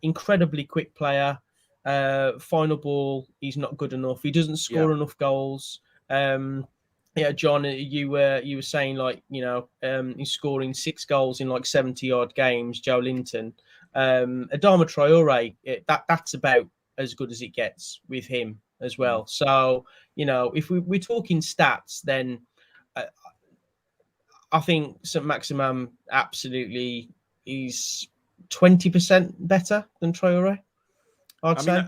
incredibly quick player. Final ball, he's not good enough. He doesn't score enough goals. John, you were saying he's scoring 6 goals in 70-odd games. Joe Linton, Adama Traore, that's about as good as it gets with him as well. So, if we're talking stats, then I think St. Maximin absolutely is 20% better than Traore, I'd say.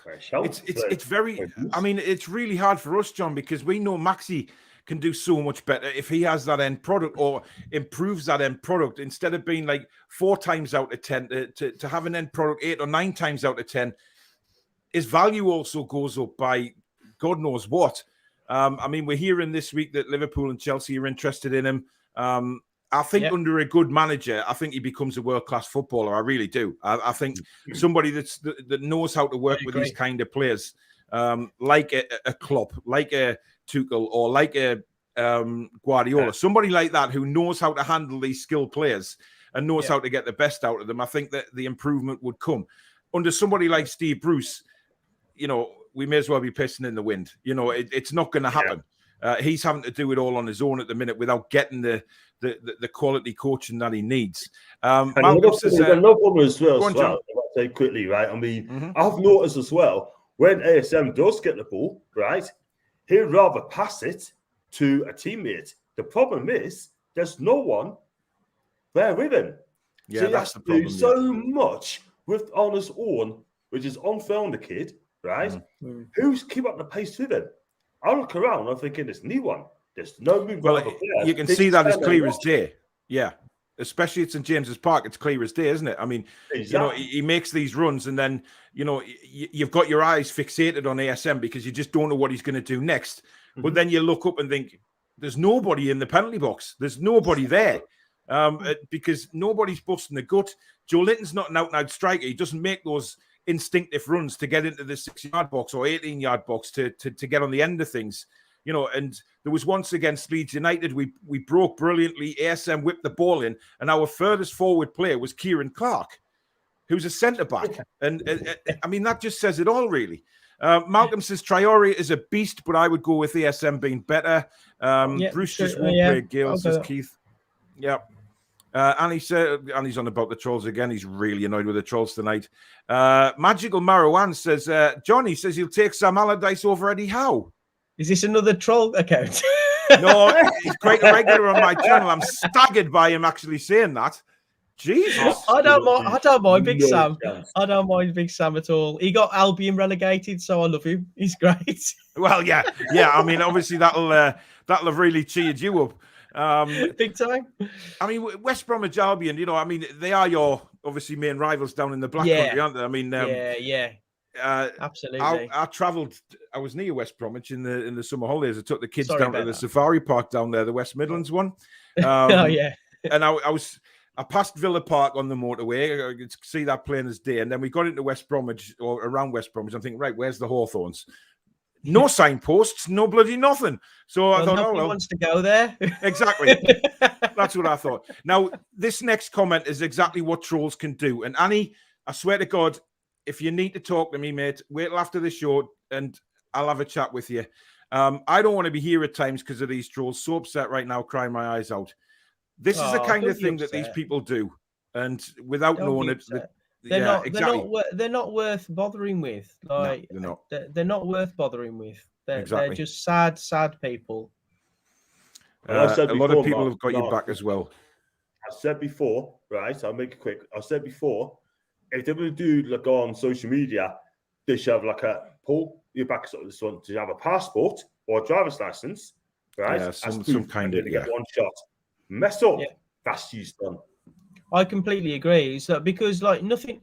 It's very, it's really hard for us, John, because we know Maxi can do so much better if he has that end product or improves that end product. Instead of being 4 times out of 10, to have an end product 8 or 9 times out of 10, his value also goes up by God knows what. We're hearing this week that Liverpool and Chelsea are interested in him. I think under a good manager, I think he becomes a world-class footballer. I really do. I think somebody that knows how to work with these kind of players, like a Klopp, like a Tuchel, or like a Guardiola, somebody like that who knows how to handle these skilled players and knows how to get the best out of them. I think that the improvement would come. Under somebody like Steve Bruce, we may as well be pissing in the wind. It's not going to happen. He's having to do it all on his own at the minute without getting the quality coaching that he needs. Another one as well, I'll say quickly, right? I've noticed as well, when ASM does get the ball, right, he'd rather pass it to a teammate. The problem is there's no one there with him. Yeah, so that's he has the problem. To do so much on his own, which is unfair on the kid, right? Who's keep up the pace with him? I look around, I'm thinking, it's no one. There's no movement. Well, you can see that as clear as day. Yeah. Especially at St. James's Park, it's clear as day, isn't it? I mean, exactly. He makes these runs and then, you've got your eyes fixated on ASM because you just don't know what he's going to do next. Mm-hmm. But then you look up and think, there's nobody in the penalty box. There's nobody there because nobody's busting the gut. Joe Linton's not an out-and-out striker. He doesn't make those instinctive runs to get into the 6-yard box or 18-yard box to get on the end of things. And there was once against Leeds United, we broke brilliantly. ASM whipped the ball in, and our furthest forward player was Kieran Clark, who's a centre-back. And I mean, that just says it all, really. Malcolm says Traore is a beast, but I would go with ASM being better. Bruce just won't play Gale, says Keith. Yeah. Annie's on about the trolls again. He's really annoyed with the trolls tonight. Magical Marwan says, Johnny says he'll take Sam Allardyce over Eddie Howe. Is this another troll account? No, he's quite a regular on my channel. I'm staggered by him actually saying that. Jesus. I don't mind Big Sam. I don't mind Big Sam at all. He got Albion relegated, so I love him. He's great. Well, yeah. I mean, obviously that'll have really cheered you up. Big time. I mean, West Bromwich Albion, I mean, they are your obviously main rivals down in the Black Country, aren't they? I mean, absolutely. I travelled. I was near West Bromwich in the summer holidays. I took the kids down to the safari park down there, the West Midlands one. And I passed Villa Park on the motorway. I could see that plain as day. And then we got into West Bromwich or around West Bromwich. I'm thinking, right, where's the Hawthorns? No signposts, no bloody nothing. So I thought, nobody wants to go there. Exactly. That's what I thought. Now, this next comment is exactly what trolls can do. And Annie, I swear to God, if you need to talk to me, mate, wait till after the show and I'll have a chat with you. I don't want to be here at times because of these trolls. So upset right now, crying my eyes out. This is the kind of thing that these people do. And without knowing it, they're not worth bothering with. Like, no, they're not. They're not worth bothering with. They're just sad people. A lot of people have got your back as well. I said before, right? I'll make it quick. I said before, if they were to do like on social media, they should have like a pull your back sort of this one to have a passport or a driver's license, right? Yeah, some kind of get one shot. Mess up, that's you done. I completely agree. So because like nothing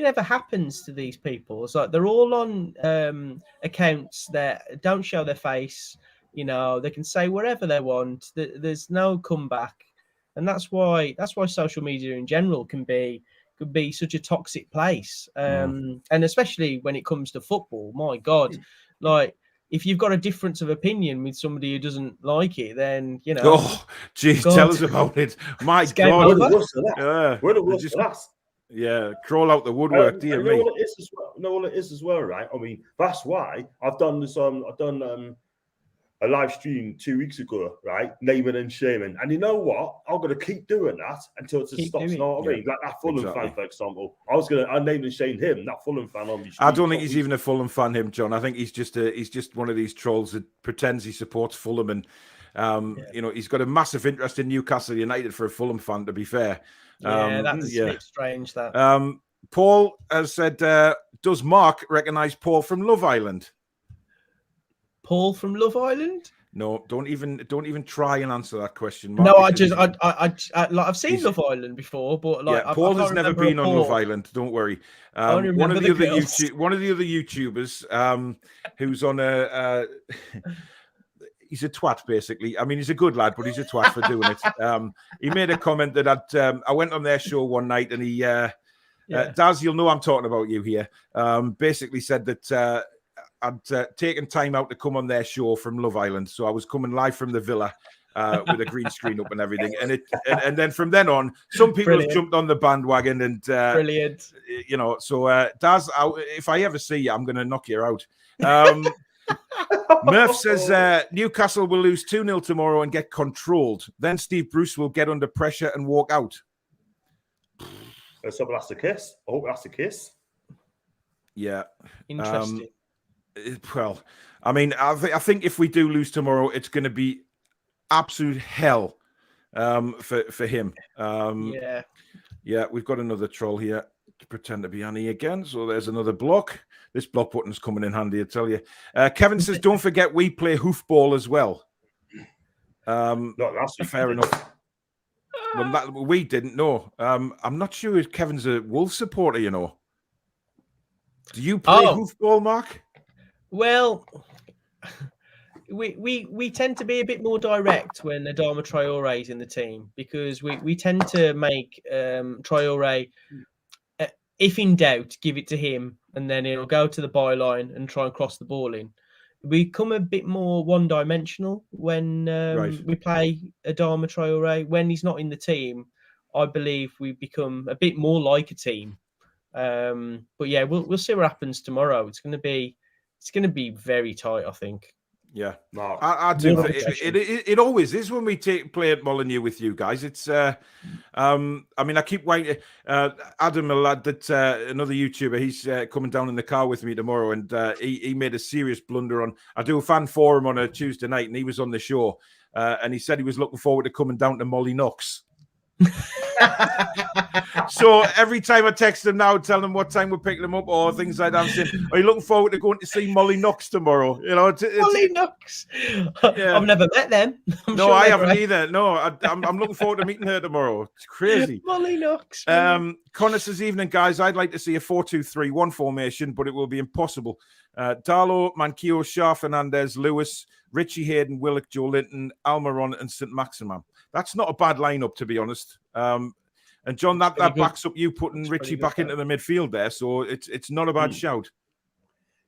ever happens to these people. It's like they're all on accounts that don't show their face. They can say whatever they want. There's no comeback, and that's why social media in general could be such a toxic place. And especially when it comes to football, my God, like if you've got a difference of opinion with somebody who doesn't like it, then Oh, geez, tell us about it. My God, yeah, crawl out the woodwork, dear me. You know what it is as well, right? I mean, that's why I've done this. I've done a live stream 2 weeks ago, right? Naming and shaming. And you know what? I'm going to keep doing that until it stops. You know what I mean? Like that Fulham fan, for example. I named and shamed him, that Fulham fan on the stream. I don't think he's even a Fulham fan, him, John. I think he's just one of these trolls that pretends he supports Fulham. And, he's got a massive interest in Newcastle United for a Fulham fan, to be fair. That's a bit strange, that. Paul has said, does Mark recognise Paul from Love Island? Paul from Love Island? No, don't even try and answer that question, Mark. No, I've seen Love Island before, but Paul has never been on Love Island. Don't worry. One of the other YouTubers, who's on he's a twat, basically. I mean, he's a good lad, but he's a twat for doing it. He made a comment that I went on their show one night, and he, Daz, you'll know I'm talking about you here. Basically said that. I'd taken time out to come on their show from Love Island, so I was coming live from the villa with a green screen up and everything. And then from then on, some people have jumped on the bandwagon and brilliant. So Daz, if I ever see you, I'm going to knock you out. Murph says Newcastle will lose 2-0 tomorrow and get controlled. Then Steve Bruce will get under pressure and walk out. Let's hope that's the case. I hope that's the case. Yeah. Interesting. Well, I mean, I think if we do lose tomorrow, it's going to be absolute hell for him. Yeah, we've got another troll here to pretend to be Annie again. So there's another block. This block button's coming in handy, I tell you. Kevin says, don't forget we play hoofball as well. Not last week. Fair enough. Well, we didn't know. I'm not sure if Kevin's a Wolves supporter, you know. Do you play hoofball, Mark? Well, we tend to be a bit more direct when Adama Traore is in the team, because we tend to make Traore, if in doubt, give it to him, and then he'll go to the byline and try and cross the ball in. We become a bit more one-dimensional when we play Adama Traore. When he's not in the team, I believe we become a bit more like a team. But yeah, we'll see what happens tomorrow. It's going to be very tight, I think. Yeah, no, I do. It always is when we play at Molineux with you guys. It's, I mean, I keep waiting. Adam, a lad that another YouTuber, he's coming down in the car with me tomorrow, and he made a serious blunder on. I do a fan forum on a Tuesday night, and he was on the show, and he said he was looking forward to coming down to Molineux. So every time I text them now, tell them what time we're picking them up or things like that, I'm saying, are you looking forward to going to see Molineux tomorrow? You know, Molineux. Yeah. I've never met them. I haven't either. No, I'm looking forward to meeting her tomorrow. It's crazy. Molineux. Connor says, evening, guys. I'd like to see a 4-2-3-1 formation, but it will be impossible. Darlow, Manquillo, Shah, Fernandez, Lewis, Richie Hayden, Willock, Joe Linton, Almiron, and St. Maximin. That's not a bad lineup, to be honest. And John, that backs up you putting Richie back into the midfield there, so it's not a bad shout.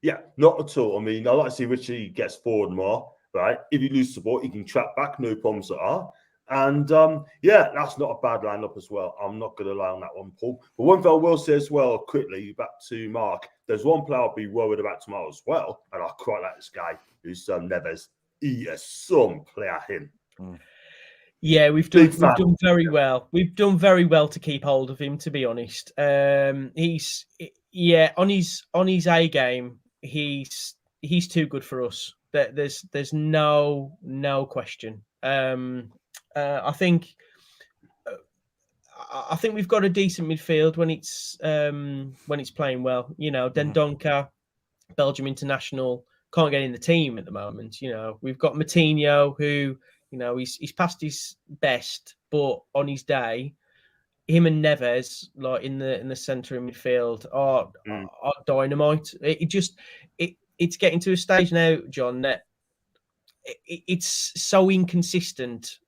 Yeah, not at all. I mean, I like to see Richie gets forward more, right? If you lose the ball, he can track back, no problems at all. And yeah, that's not a bad lineup as well. I'm not going to lie on that one, Paul. But one thing I will say as well, quickly, back to Mark, there's one player I'll be worried about tomorrow as well, and I quite like this guy, who's Neves. He is some player, him. Yeah, we've done very well. We've done very well to keep hold of him, to be honest. He's on his A game. He's too good for us. There's no question. I think we've got a decent midfield when it's playing well. You know, Dendoncker, Belgium international, can't get in the team at the moment. You know, we've got Matinho, who, you know, he's past his best, but on his day, him and Neves, like in the centre of midfield, are dynamite. It's getting to a stage now, John, that it's so inconsistent.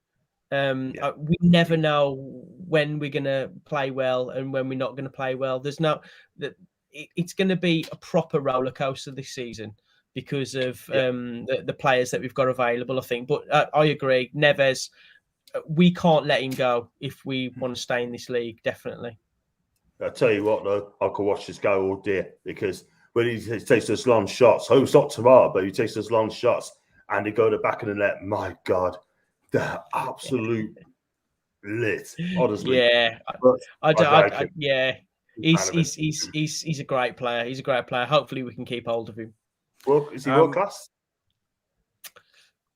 We never know when we're going to play well and when we're not going to play well. It's going to be a proper roller coaster this season because of the players that we've got available, I think. But I agree, Neves, we can't let him go if we want to stay in this league, definitely. I'll tell you what, though, I could watch this guy all day, because when he takes those long shots, it's not tomorrow, but he takes those long shots and they go to the back of the net, my God, they're absolute lit, honestly. Yeah, he's a great player. He's a great player. Hopefully we can keep hold of him. Well, is he world class?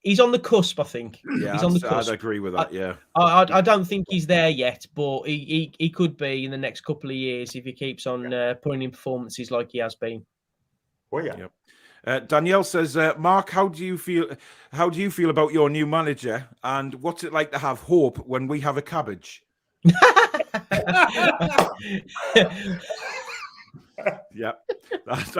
He's on the cusp, I think. Yeah, he's on the cusp. I'd agree with that. Yeah, I don't think he's there yet, but he could be in the next couple of years if he keeps on putting in performances like he has been. Well, yeah. Yep. Danielle says, Mark, how do you feel about your new manager, and what's it like to have hope when we have a cabbage? Yeah, that's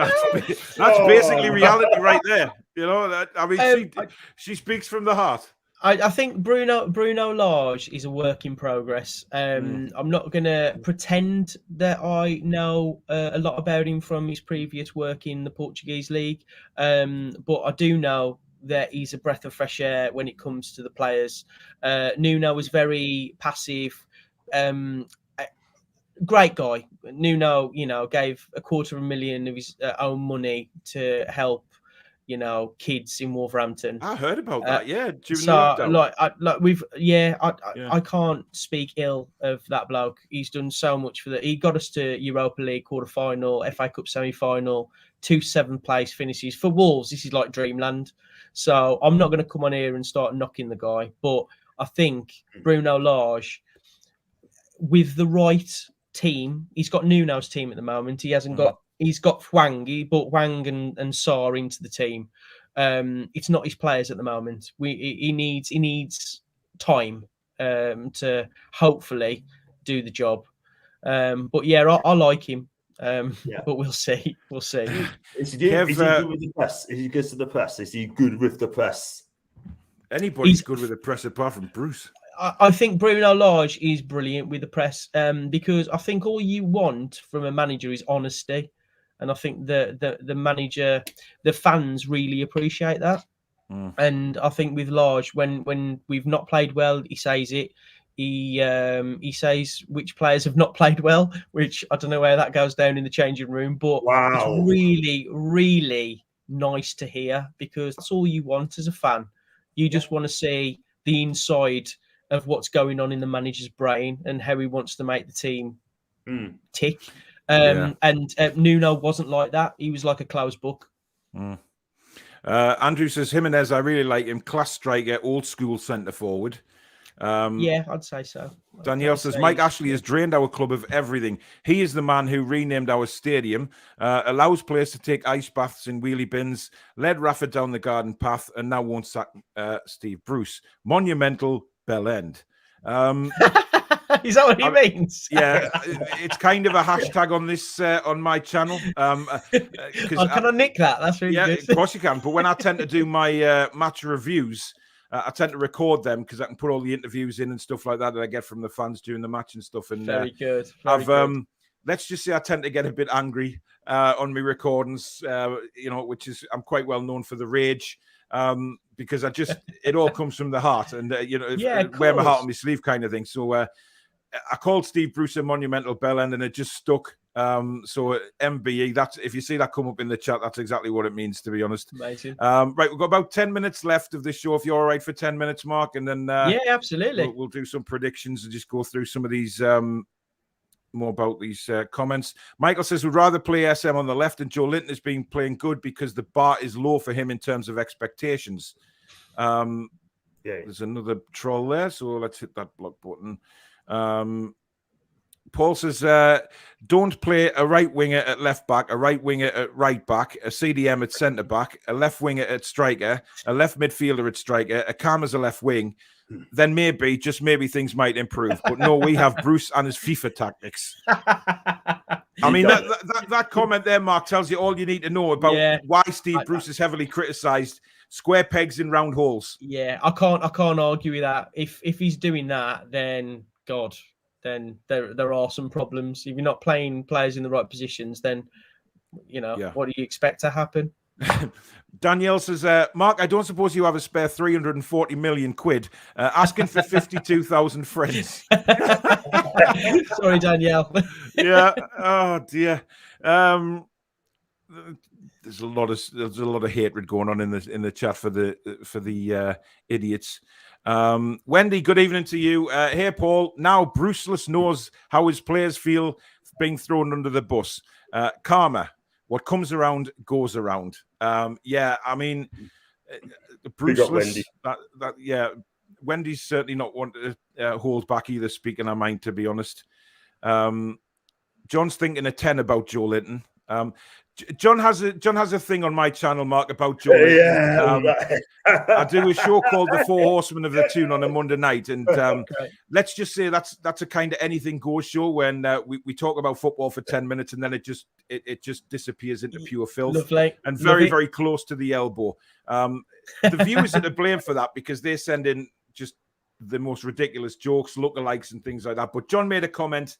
basically reality right there. You know, I mean, she speaks from the heart. I think Bruno Lage is a work in progress. I'm not going to pretend that I know a lot about him from his previous work in the Portuguese league, but I do know that he's a breath of fresh air when it comes to the players. Nuno was very passive. Great guy. Nuno, you know, gave $250,000 of his own money to help, you know, kids in Wolverhampton. I heard about that. Yeah, during so lockdown. I can't speak ill of that bloke. He's done so much for that. He got us to Europa League quarter-final, FA Cup semi-final, 2 7th place finishes for Wolves. This is like dreamland. So I'm not going to come on here and start knocking the guy, but I think Bruno Lage, with the right team, he's got Nuno's team at the moment. He hasn't got. He's got Hwang. He brought Hwang and Sarr into the team. it's not his players at the moment. He needs time to hopefully do the job. But yeah, I like him. But we'll see. We'll see. Is he good with the press? Is he good to the press? Is he good with the press? Anybody's good with the press apart from Bruce. I think Bruno Lage is brilliant with the press, because I think all you want from a manager is honesty, and I think the manager, the fans really appreciate that. And I think with Lage, when we've not played well, he says it. He says which players have not played well, which I don't know where that goes down in the changing room, but it's really, really nice to hear, because that's all you want as a fan. You just want to see the inside of what's going on in the manager's brain and how he wants to make the team tick. And Nuno wasn't like that. He was like a closed book. Andrew says, Jimenez, I really like him. Class striker, old school centre forward. Yeah, I'd say so. Danielle says, Mike Ashley has drained our club of everything. He is the man who renamed our stadium, allows players to take ice baths in wheelie bins, led Rafa down the garden path, and now won't sack Steve Bruce. Monumental Bell End. Is that what he means? Yeah, it's kind of a hashtag on this on my channel. Can I nick that? That's really good. Of course you can. But when I tend to do my match reviews, I tend to record them because I can put all the interviews in and stuff like that I get from the fans during the match and stuff. And very good. Let's just say I tend to get a bit angry on my recordings, which is I'm quite well known for the rage. Because it all comes from the heart, and wear my heart on my sleeve kind of thing. So I called Steve Bruce a monumental bell end, and it just stuck. So MBE, that's if you see that come up in the chat, that's exactly what it means, to be honest. Amazing. Right, we've got about 10 minutes left of this show. If you're all right for 10 minutes, Mark, and then yeah, absolutely, we'll do some predictions and just go through some of these. More about these comments. Michael says, we'd rather play SM on the left, and Joe Linton has been playing good because the bar is low for him in terms of expectations. There's another troll there, so let's hit that block button. Paul says, don't play a right winger at left back, a right winger at right back, a CDM at centre back, a left winger at striker, a left midfielder at striker, a Cam as a left wing. Then maybe, just maybe, things might improve. But no, we have Bruce and his FIFA tactics. I mean, that comment there, Mark, tells you all you need to know about why Steve Bruce is heavily criticised. Square pegs in round holes. Yeah, I can't argue with that. If he's doing that, then God, then there are some problems. If you're not playing players in the right positions, then what do you expect to happen? Danielle says, Mark, I don't suppose you have a spare 340 million quid. Asking for 52,000 friends. Sorry, Danielle. Yeah. Oh dear. There's a lot of hatred going on in the chat for the idiots. Wendy, good evening to you. Hey, Paul. Now Bruceless knows how his players feel being thrown under the bus. Karma. What comes around goes around. I mean, Bruceless. Wendy's certainly not one to hold back either. Speaking her mind, to be honest. John's thinking a 10 about Joe Linton. John has a thing on my channel, Mark, about Joe. I do a show called The Four Horsemen of the Toon on a Monday night, and let's just say that's a kind of anything goes show when we talk about football for 10 minutes and then it just disappears into pure filth. Lovely. And very, very close to the elbow. The viewers are to blame for that because they send in just the most ridiculous jokes, lookalikes, and things like that. But John made a comment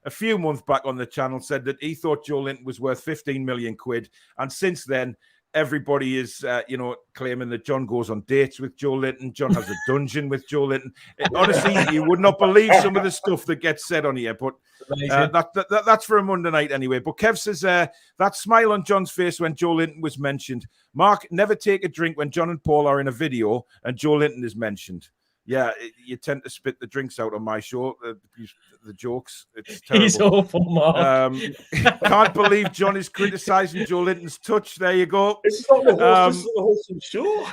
a few months back on the channel, said that he thought Joe Linton was worth 15 million quid. And since then, everybody is, claiming that John goes on dates with Joe Linton. John has a dungeon with Joe Linton. Honestly, you would not believe some of the stuff that gets said on here, but that's for a Monday night anyway. But Kev says, that smile on John's face when Joe Linton was mentioned. Mark, never take a drink when John and Paul are in a video and Joe Linton is mentioned. Yeah, you tend to spit the drinks out on my show, the jokes. It's terrible. He's awful, Mark. Can't believe John is criticising Joe Linton's touch. There you go. It's not the wholesome show.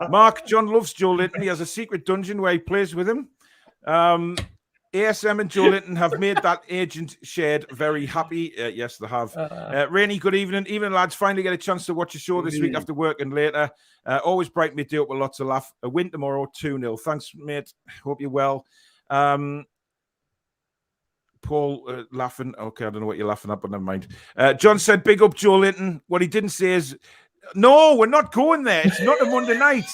Mark, John loves Joe Linton. He has a secret dungeon where he plays with him. ASM and Joe Linton have made that agent shared very happy. Yes, they have. Rainy, good evening. Evening, lads. Finally get a chance to watch a show this week after work and later. Always brighten me day up with lots of laugh. A win tomorrow, 2-0. Thanks, mate. Hope you're well. Paul laughing. Okay, I don't know what you're laughing at, but never mind. John said, big up Joe Linton. What he didn't say is, no, we're not going there. It's not a Monday night.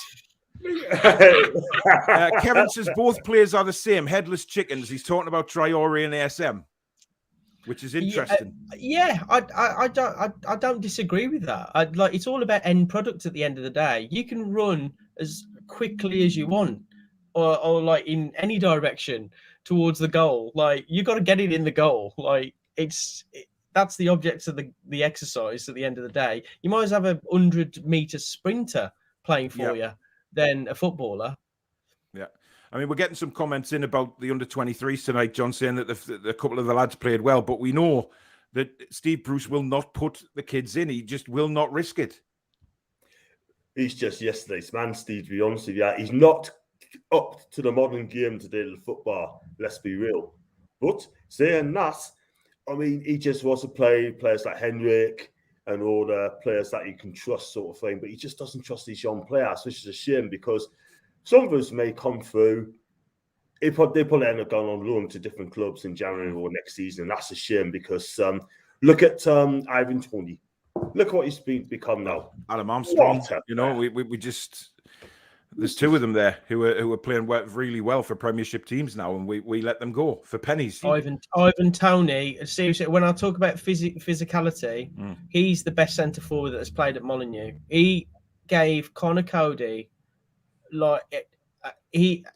Kevin says both players are the same, headless chickens. He's talking about Traore and ASM, which is interesting. I don't disagree with that. It's all about end product at the end of the day. You can run as quickly as you want, or like in any direction towards the goal. Like you got to get it in the goal. Like that's the object of the exercise. At the end of the day, you might as well have a 100-meter sprinter playing for you than a footballer. Yeah. I mean, we're getting some comments in about the under-23s tonight, John, saying that a couple of the lads played well, but we know that Steve Bruce will not put the kids in. He just will not risk it. He's just yesterday's man, Steve, to be honest with you. He's not up to the modern game today of football, let's be real. But saying that, I mean, he just wants to play players like Henrik and all the players that you can trust, sort of thing. But he just doesn't trust these young players, which is a shame because some of us may come through. They probably end up going on loan to different clubs in January or next season. And that's a shame because look at Ivan Toney. Look what he's become now. Adam Armstrong. You know, we just... There's two of them there who are playing really well for Premiership teams now, and we let them go for pennies. Ivan Toney, seriously, when I talk about physicality, he's the best centre forward that has played at Molineux. He gave Connor Cody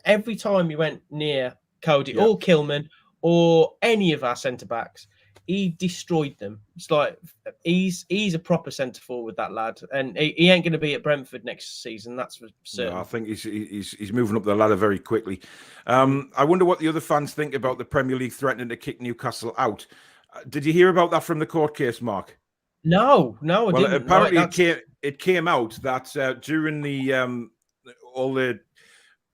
every time he went near Cody or Kilman or any of our centre backs, he destroyed them. It's like he's a proper centre forward, that lad, and he ain't going to be at Brentford next season. That's for certain. No, I think he's moving up the ladder very quickly. I wonder what the other fans think about the Premier League threatening to kick Newcastle out. Did you hear about that from the court case, Mark? No, I didn't. Apparently, it came out that during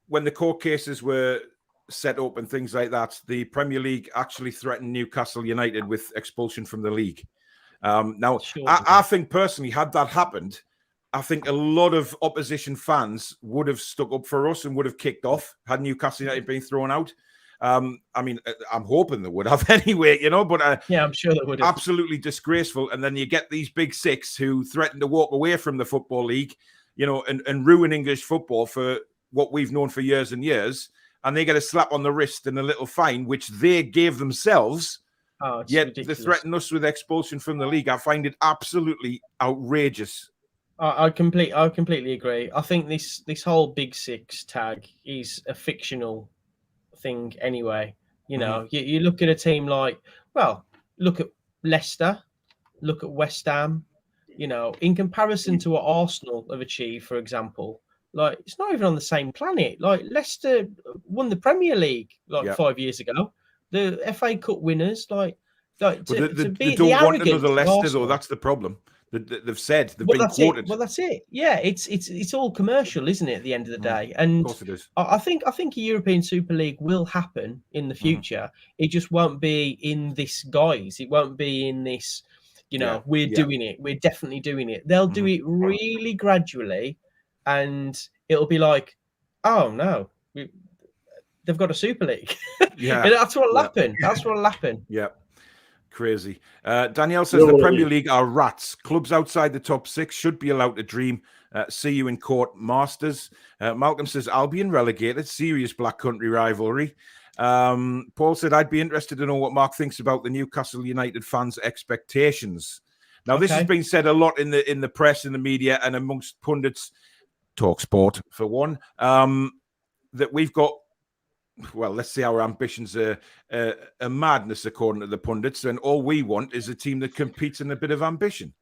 when the court cases were set up and things like that, the Premier League actually threatened Newcastle United with expulsion from the league. Now, I think personally, had that happened, I think a lot of opposition fans would have stuck up for us and would have kicked off had Newcastle United been thrown out. I mean, I'm hoping they would have anyway, you know, but I'm sure they would have. Absolutely disgraceful. And then you get these big six who threaten to walk away from the Football League, you know, and ruin English football for what we've known for years and years. And they get a slap on the wrist and a little fine, which they gave themselves. Yet ridiculous. They threaten us with expulsion from the league. I find it absolutely outrageous. I completely agree. I think this whole Big Six tag is a fictional thing anyway. You know, you look at a team like, look at Leicester, look at West Ham. You know, in comparison to what Arsenal have achieved, for example. Like, it's not even on the same planet. Like, Leicester won the Premier League 5 years ago. The FA Cup winners, they don't want another Leicester, though. That's the problem. They've said they've been quoted. Well, that's it. Yeah, it's all commercial, isn't it? At the end of the day, and of course it is. I think a European Super League will happen in the future. It just won't be in this guise. It won't be in this. You know, we're doing it. We're definitely doing it. They'll do it really gradually. And it'll be like, oh no, they've got a Super League. That's what'll happen. That's what'll happen. Yeah, crazy. Danielle says the Premier League are rats. Clubs outside the top six should be allowed to dream. See you in court, Masters. Malcolm says Albion relegated. Serious Black Country rivalry. Paul said I'd be interested to know what Mark thinks about the Newcastle United fans' expectations. Now, this has been said a lot in the press, in the media, and amongst pundits. Talk Sport for one, that we've got, let's say our ambitions are a madness according to the pundits, and all we want is a team that competes in a bit of ambition.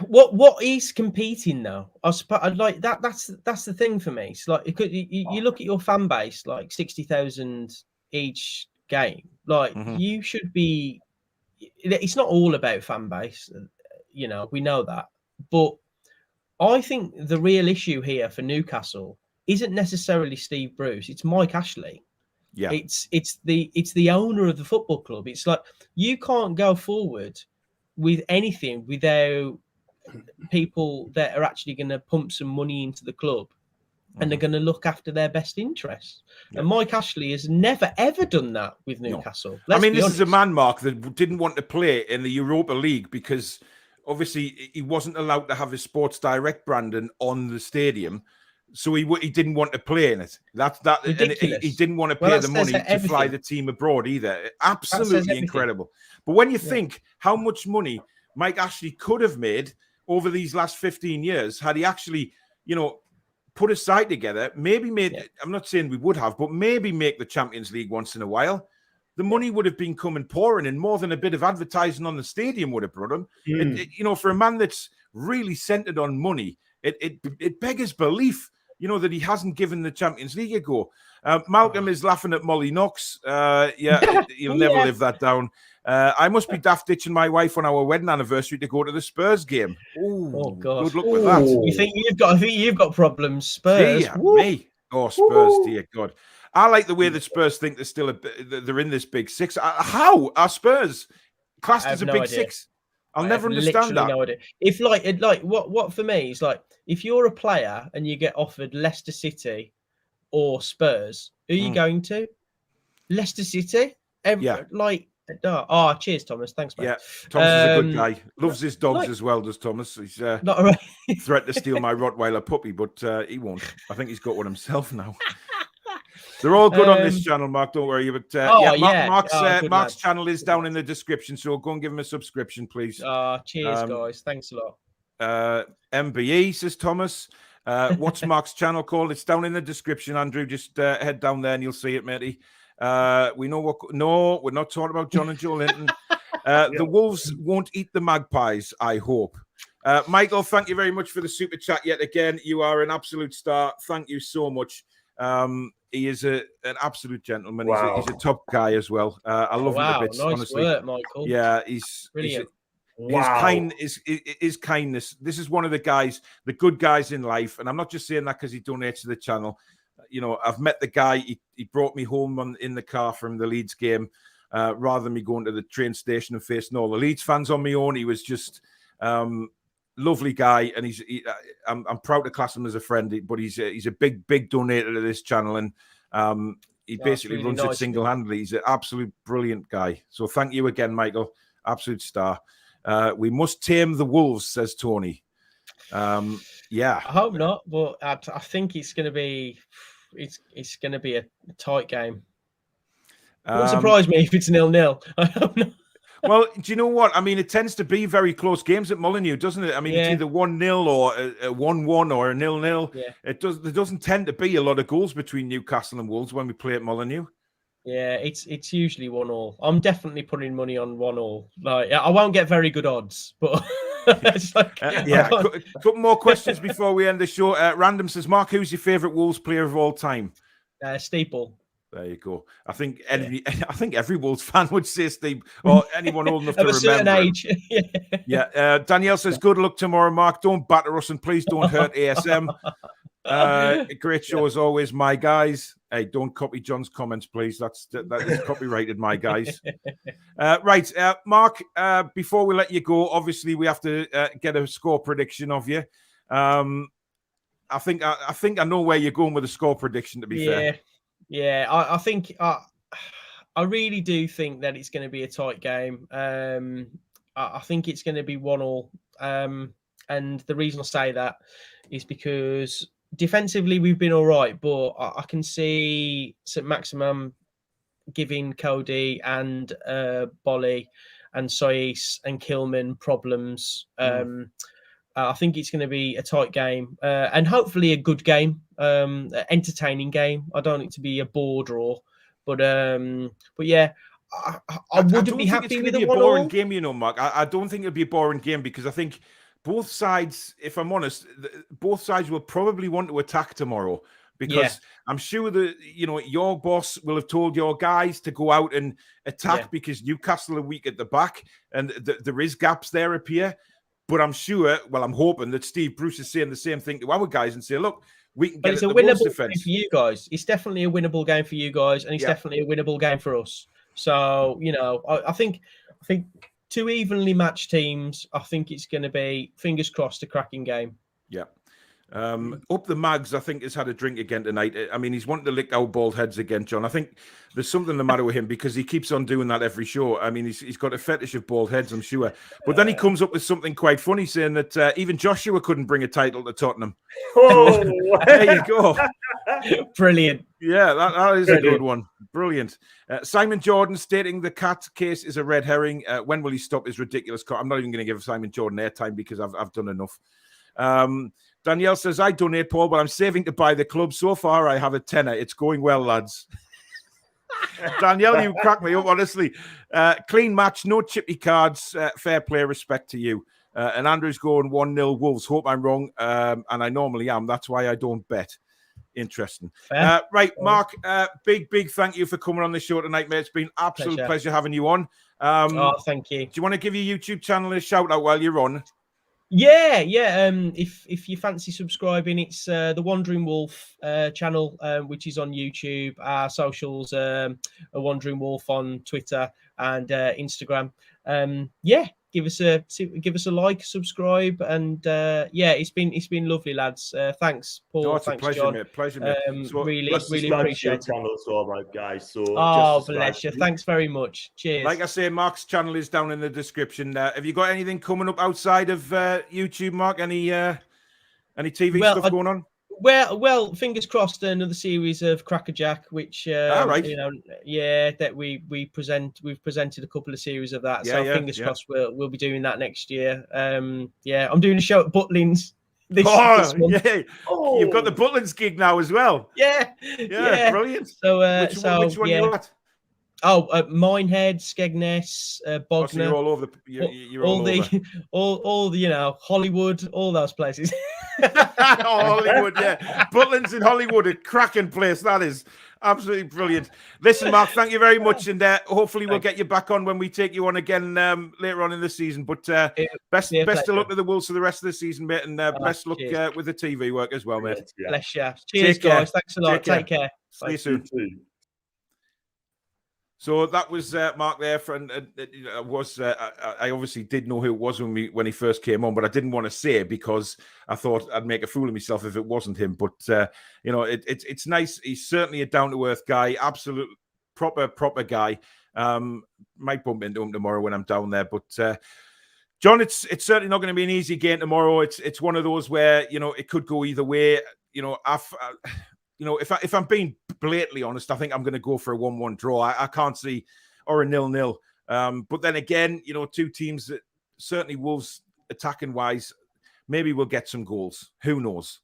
What is competing though? I suppose like that's the thing for me. It's like you look at your fan base, like 60,000 each game. Like you should be. It's not all about fan base, you know. We know that, but. I think the real issue here for Newcastle isn't necessarily Steve Bruce. It's Mike Ashley. Yeah. It's the owner of the football club. It's like you can't go forward with anything without people that are actually going to pump some money into the club and they're going to look after their best interests. Yeah. And Mike Ashley has never, ever done that with Newcastle. No. I mean, this is a man, Mark, that didn't want to play in the Europa League because obviously he wasn't allowed to have his Sports Direct branding on the stadium. So he didn't want to play in it. That's ridiculous. And he didn't want to pay the money to fly the team abroad either. Absolutely incredible. But when you think how much money Mike Ashley could have made over these last 15 years, had he actually, put a side together, maybe I'm not saying we would have, but maybe make the Champions League once in a while, the money would have been coming pouring in more than a bit of advertising on the stadium would have brought him. For a man that's really centered on money, it beggars belief, that he hasn't given the Champions League a go. Malcolm is laughing at Molineux. He'll never live that down. I must be daft ditching my wife on our wedding anniversary to go to the Spurs game. Oh God! Good luck with that. You think you've got problems, Spurs? Dear me. Oh, Spurs, dear God. I like the way the Spurs think they're in this big six. How are Spurs classed as a big six? I'll never understand that. No idea. If what for me is like if you're a player and you get offered Leicester City or Spurs, who are you going to? Leicester City? Cheers, Thomas. Thanks, mate. Yeah, Thomas is a good guy. Loves his dogs as well, does Thomas? He's threatened to steal my Rottweiler puppy, but he won't. I think he's got one himself now. They're all good on this channel, Mark. Don't worry. But Mark's channel is down in the description, so go and give him a subscription, please. Cheers, guys. Thanks a lot. MBE, says Thomas. What's Mark's channel called? It's down in the description, Andrew. Just head down there and you'll see it, matey. We know what. No, we're not talking about John and Joe Linton. The Wolves won't eat the Magpies, I hope. Michael, thank you very much for the super chat yet again. You are an absolute star. Thank you so much. He is an absolute gentleman. Wow. He's a top guy as well. I love him a bit. Nice honestly. Work, Michael. Yeah, he's brilliant. His kindness. This is one of the guys, the good guys in life, and I'm not just saying that because he donates to the channel. I've met the guy. He brought me home in the car from the Leeds game, rather than me going to the train station and facing all the Leeds fans on my own. He was just lovely guy, and I'm proud to class him as a friend. But he's a big donator to this channel, and he basically runs it single-handedly. He's an absolute brilliant guy. So thank you again, Michael. Absolute star. We must tame the wolves, says Tony. I hope not, but I think it's going to be a tight game. It wouldn't surprise me if it's 0-0. I hope not. Well, do you know what? I mean, it tends to be very close games at Molineux, doesn't it? I mean, it's either 1-0 or a 1-1 or a 0-0. Yeah. There doesn't tend to be a lot of goals between Newcastle and Wolves when we play at Molineux. Yeah, it's usually 1-1. I'm definitely putting money on 1-1. Like, I won't get very good odds, but it's like, a couple more questions before we end the show. Random says, Mark, who's your favourite Wolves player of all time? Steeple. There you go. I think every Wolves fan would say Steve, or anyone old enough to remember. Of a certain age. Danielle says, good luck tomorrow, Mark. Don't batter us and please don't hurt ASM. Great show as always, my guys. Hey, don't copy John's comments, please. That is copyrighted, my guys. Right, Mark. Before we let you go, obviously we have to get a score prediction of you. I think I know where you're going with the score prediction. To be fair, I think I really do think that it's going to be a tight game. I think it's going to be 1-1. And the reason I say that is because defensively we've been all right, but I can see St. Maximum giving Cody and Bolly and Sois and Kilman problems. I think it's going to be a tight game and hopefully a good game, entertaining game. I don't want it to be a bore draw, but yeah, I wouldn't be happy with a boring game, Mark. I don't think it'll be a boring game because I think both sides, if I'm honest, both sides will probably want to attack tomorrow because I'm sure that, your boss will have told your guys to go out and attack because Newcastle are weak at the back and there is gaps there appear. But I'm sure, I'm hoping that Steve Bruce is saying the same thing to our guys and say, look, we can But get it's at a the Wolves winnable game defence. for you guys. It's definitely a winnable game for you guys, and it's definitely a winnable game for us. So, I think 2 evenly matched teams. I think it's going to be, fingers crossed, a cracking game. Yeah. Up the Mags, I think, has had a drink again tonight. I mean, he's wanting to lick our bald heads again, John. I think there's something the matter with him because he keeps on doing that every show. I mean, he's got a fetish of bald heads, I'm sure. But then he comes up with something quite funny, saying that even Joshua couldn't bring a title to Tottenham. Oh, there you go. Brilliant. Yeah, that is a good one. Brilliant. Simon Jordan stating the cat case is a red herring. When will he stop his ridiculous? I'm not even going to give Simon Jordan airtime because I've done enough. Danielle says, I donate, Paul, but I'm saving to buy the club. So far, I have a tenner. It's going well, lads. Danielle, you crack me up, honestly. Clean match, no chippy cards, fair play, respect to you. And Andrew's going 1-0 Wolves. Hope I'm wrong, and I normally am. That's why I don't bet. Interesting. Right, Mark, big thank you for coming on the show tonight, mate. It's been absolute pleasure having you on. Thank you. Do you want to give your YouTube channel a shout out while you're on? Yeah. If you fancy subscribing, it's the Wandering Wolf channel, which is on YouTube. Our socials, a Wandering Wolf on Twitter and Instagram. Give us a like, subscribe, and it's been lovely, lads. Thanks, Paul. No, it's thanks, a pleasure, John. mate. Pleasure, mate. Really appreciate it. Channel as well, right, guys. So bless you. Thanks very much. Cheers. Like I say, Mark's channel is down in the description. Have you got anything coming up outside of YouTube, Mark? Any TV stuff going on? Well, fingers crossed. Another series of Crackerjack, which that we present. We've presented a couple of series of that. Fingers crossed we'll be doing that next year. I'm doing a show at Butlins this month. Yeah. Oh, you've got the Butlins gig now as well. Yeah, Brilliant. So, which one you at? Minehead, Skegness, Bognor. So you're all over all the Hollywood, all those places. Hollywood, yeah. Butlins in Hollywood, a cracking place. That is absolutely brilliant. Listen, Mark, thank you very much, and hopefully we'll get you back on when we take you on again later on in the season. But best of luck to the Wolves for the rest of the season, mate, and best luck with the TV work as well, mate. Bless you. Cheers, guys. Thanks a lot. Take care. See you soon. So that was Mark there. I obviously did know who it was when he first came on, but I didn't want to say it because I thought I'd make a fool of myself if it wasn't him. But it's nice. He's certainly a down to earth guy, absolute proper guy. Might bump into him tomorrow when I'm down there. But John, it's certainly not going to be an easy game tomorrow. It's one of those where it could go either way. If I'm being blatantly honest, I think I'm going to go for a 1-1 draw. I can't see, or a 0-0. But then again, two teams that certainly Wolves attacking wise, maybe we'll get some goals. Who knows?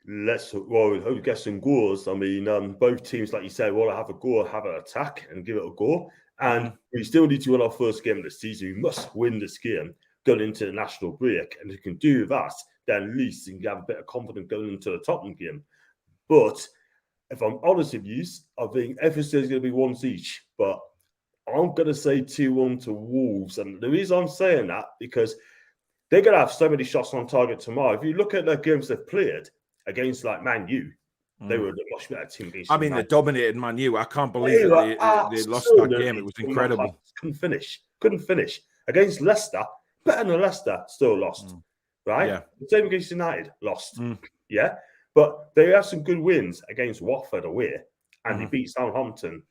We hope we get some goals. I mean, both teams, like you said, want to have a go, have an attack, and give it a go. And we still need to win our first game of the season. We must win this game going into the national break. And if we can do that, then at least you can have a bit of confidence going into the Tottenham game. But if I'm honest with you, I think everything's going to be once each. But I'm going to say 2-1 to Wolves. And the reason I'm saying that, because they're going to have so many shots on target tomorrow. If you look at the games they've played against, like, Man U, they were a much better team. They dominated Man U. I can't believe they lost that game. It was incredible. Couldn't finish. Against Leicester, better than Leicester, still lost. Right? Yeah. The same against United, lost. Yeah? But they have some good wins against Watford away, and they beat Southampton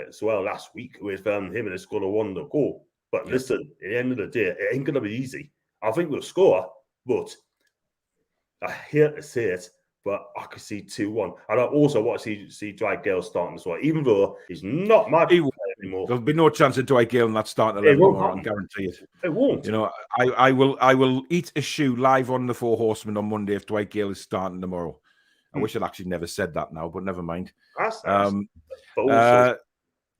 as well last week with him and they scored a 1-0 goal. But listen, at the end of the day, it ain't going to be easy. I think we'll score, but I hate to say it, but I could see 2-1. And I also want to see Dwight Gale starting as well, even though he's not my player anymore. There'll be no chance of Dwight Gale in that starting 11 tomorrow, I guarantee it. It won't. I will eat a shoe live on the Four Horsemen on Monday if Dwight Gale is starting tomorrow. I wish I'd actually never said that now, but never mind.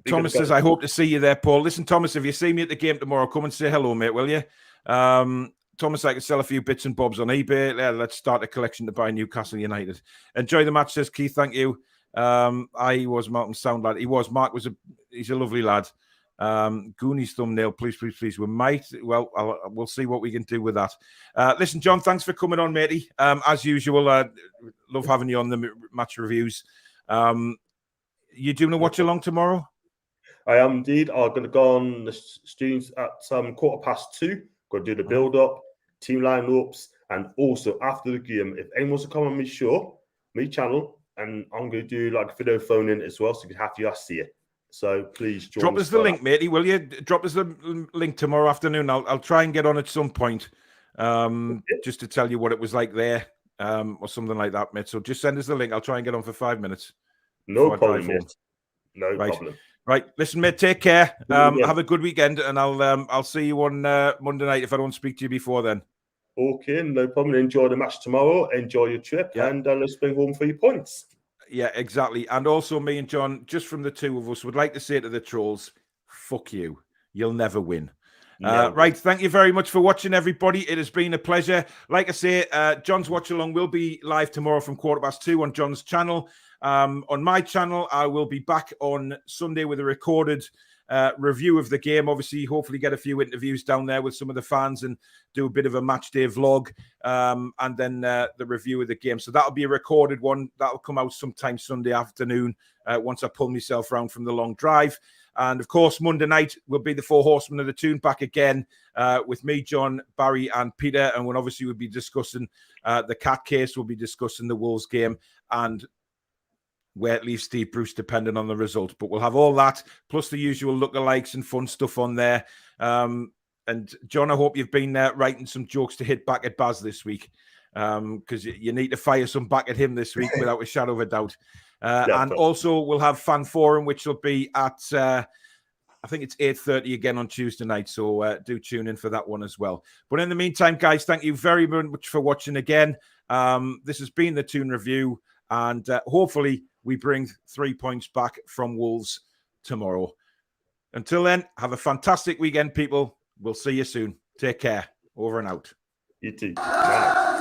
Thomas says, I hope to see you there, Paul. Listen, Thomas, if you see me at the game tomorrow, come and say hello, mate, will you? Thomas, I can sell a few bits and bobs on eBay. Let's start a collection to buy Newcastle United. Enjoy the match, says Keith. Thank you. I was Malcolm's sound lad. He was. Mark he's a lovely lad. Goonies thumbnail, please. We might. Well, we'll see what we can do with that. Listen, John, thanks for coming on, matey. As usual, love having you on the match reviews. You doing a watch along tomorrow? I am indeed. I'm going to go on the streams at 2:15. Going to do the build up, team lineups, and also after the game, if anyone wants to come on my show, my channel, and I'm going to do like a video phone in as well, so you can have to see it. So please drop us the link, matey. Will you drop us the link tomorrow afternoon? I'll try and get on at some point, just to tell you what it was like there, or something like that, mate. So just send us the link. I'll try and get on for 5 minutes. No problem, mate. No problem. Right, listen, mate. Take care. Have a good weekend, and I'll see you on Monday night if I don't speak to you before then. Okay, no problem. Enjoy the match tomorrow. Enjoy your trip, and let's bring home 3 points. Yeah, exactly. And also, me and John, just from the two of us, would like to say to the trolls, "Fuck you. You'll never win." Right. Thank you very much for watching, everybody. It has been a pleasure. Like I say, John's watch along will be live tomorrow from 2:15 on John's channel. On my channel, I will be back on Sunday with a recorded review of the game. Obviously, hopefully get a few interviews down there with some of the fans and do a bit of a match day vlog, and then the review of the game. So that'll be a recorded one. That'll come out sometime Sunday afternoon once I pull myself around from the long drive. And of course, Monday night will be the 4 horsemen of the Toon back again with me, John, Barry, and Peter. And we'll be discussing the Cat case. We'll be discussing the Wolves game and where it leaves Steve Bruce, depending on the result. But we'll have all that, plus the usual lookalikes and fun stuff on there. And John, I hope you've been writing some jokes to hit back at Baz this week, because you need to fire some back at him this week without a shadow of a doubt. And also we'll have Fan Forum, which will be at, I think it's 8:30 again on Tuesday night. So do tune in for that one as well. But in the meantime, guys, thank you very much for watching again. This has been the Toon Review, and hopefully we bring 3 points back from Wolves tomorrow. Until then, have a fantastic weekend, people. We'll see you soon. Take care. Over and out. You too. Bye.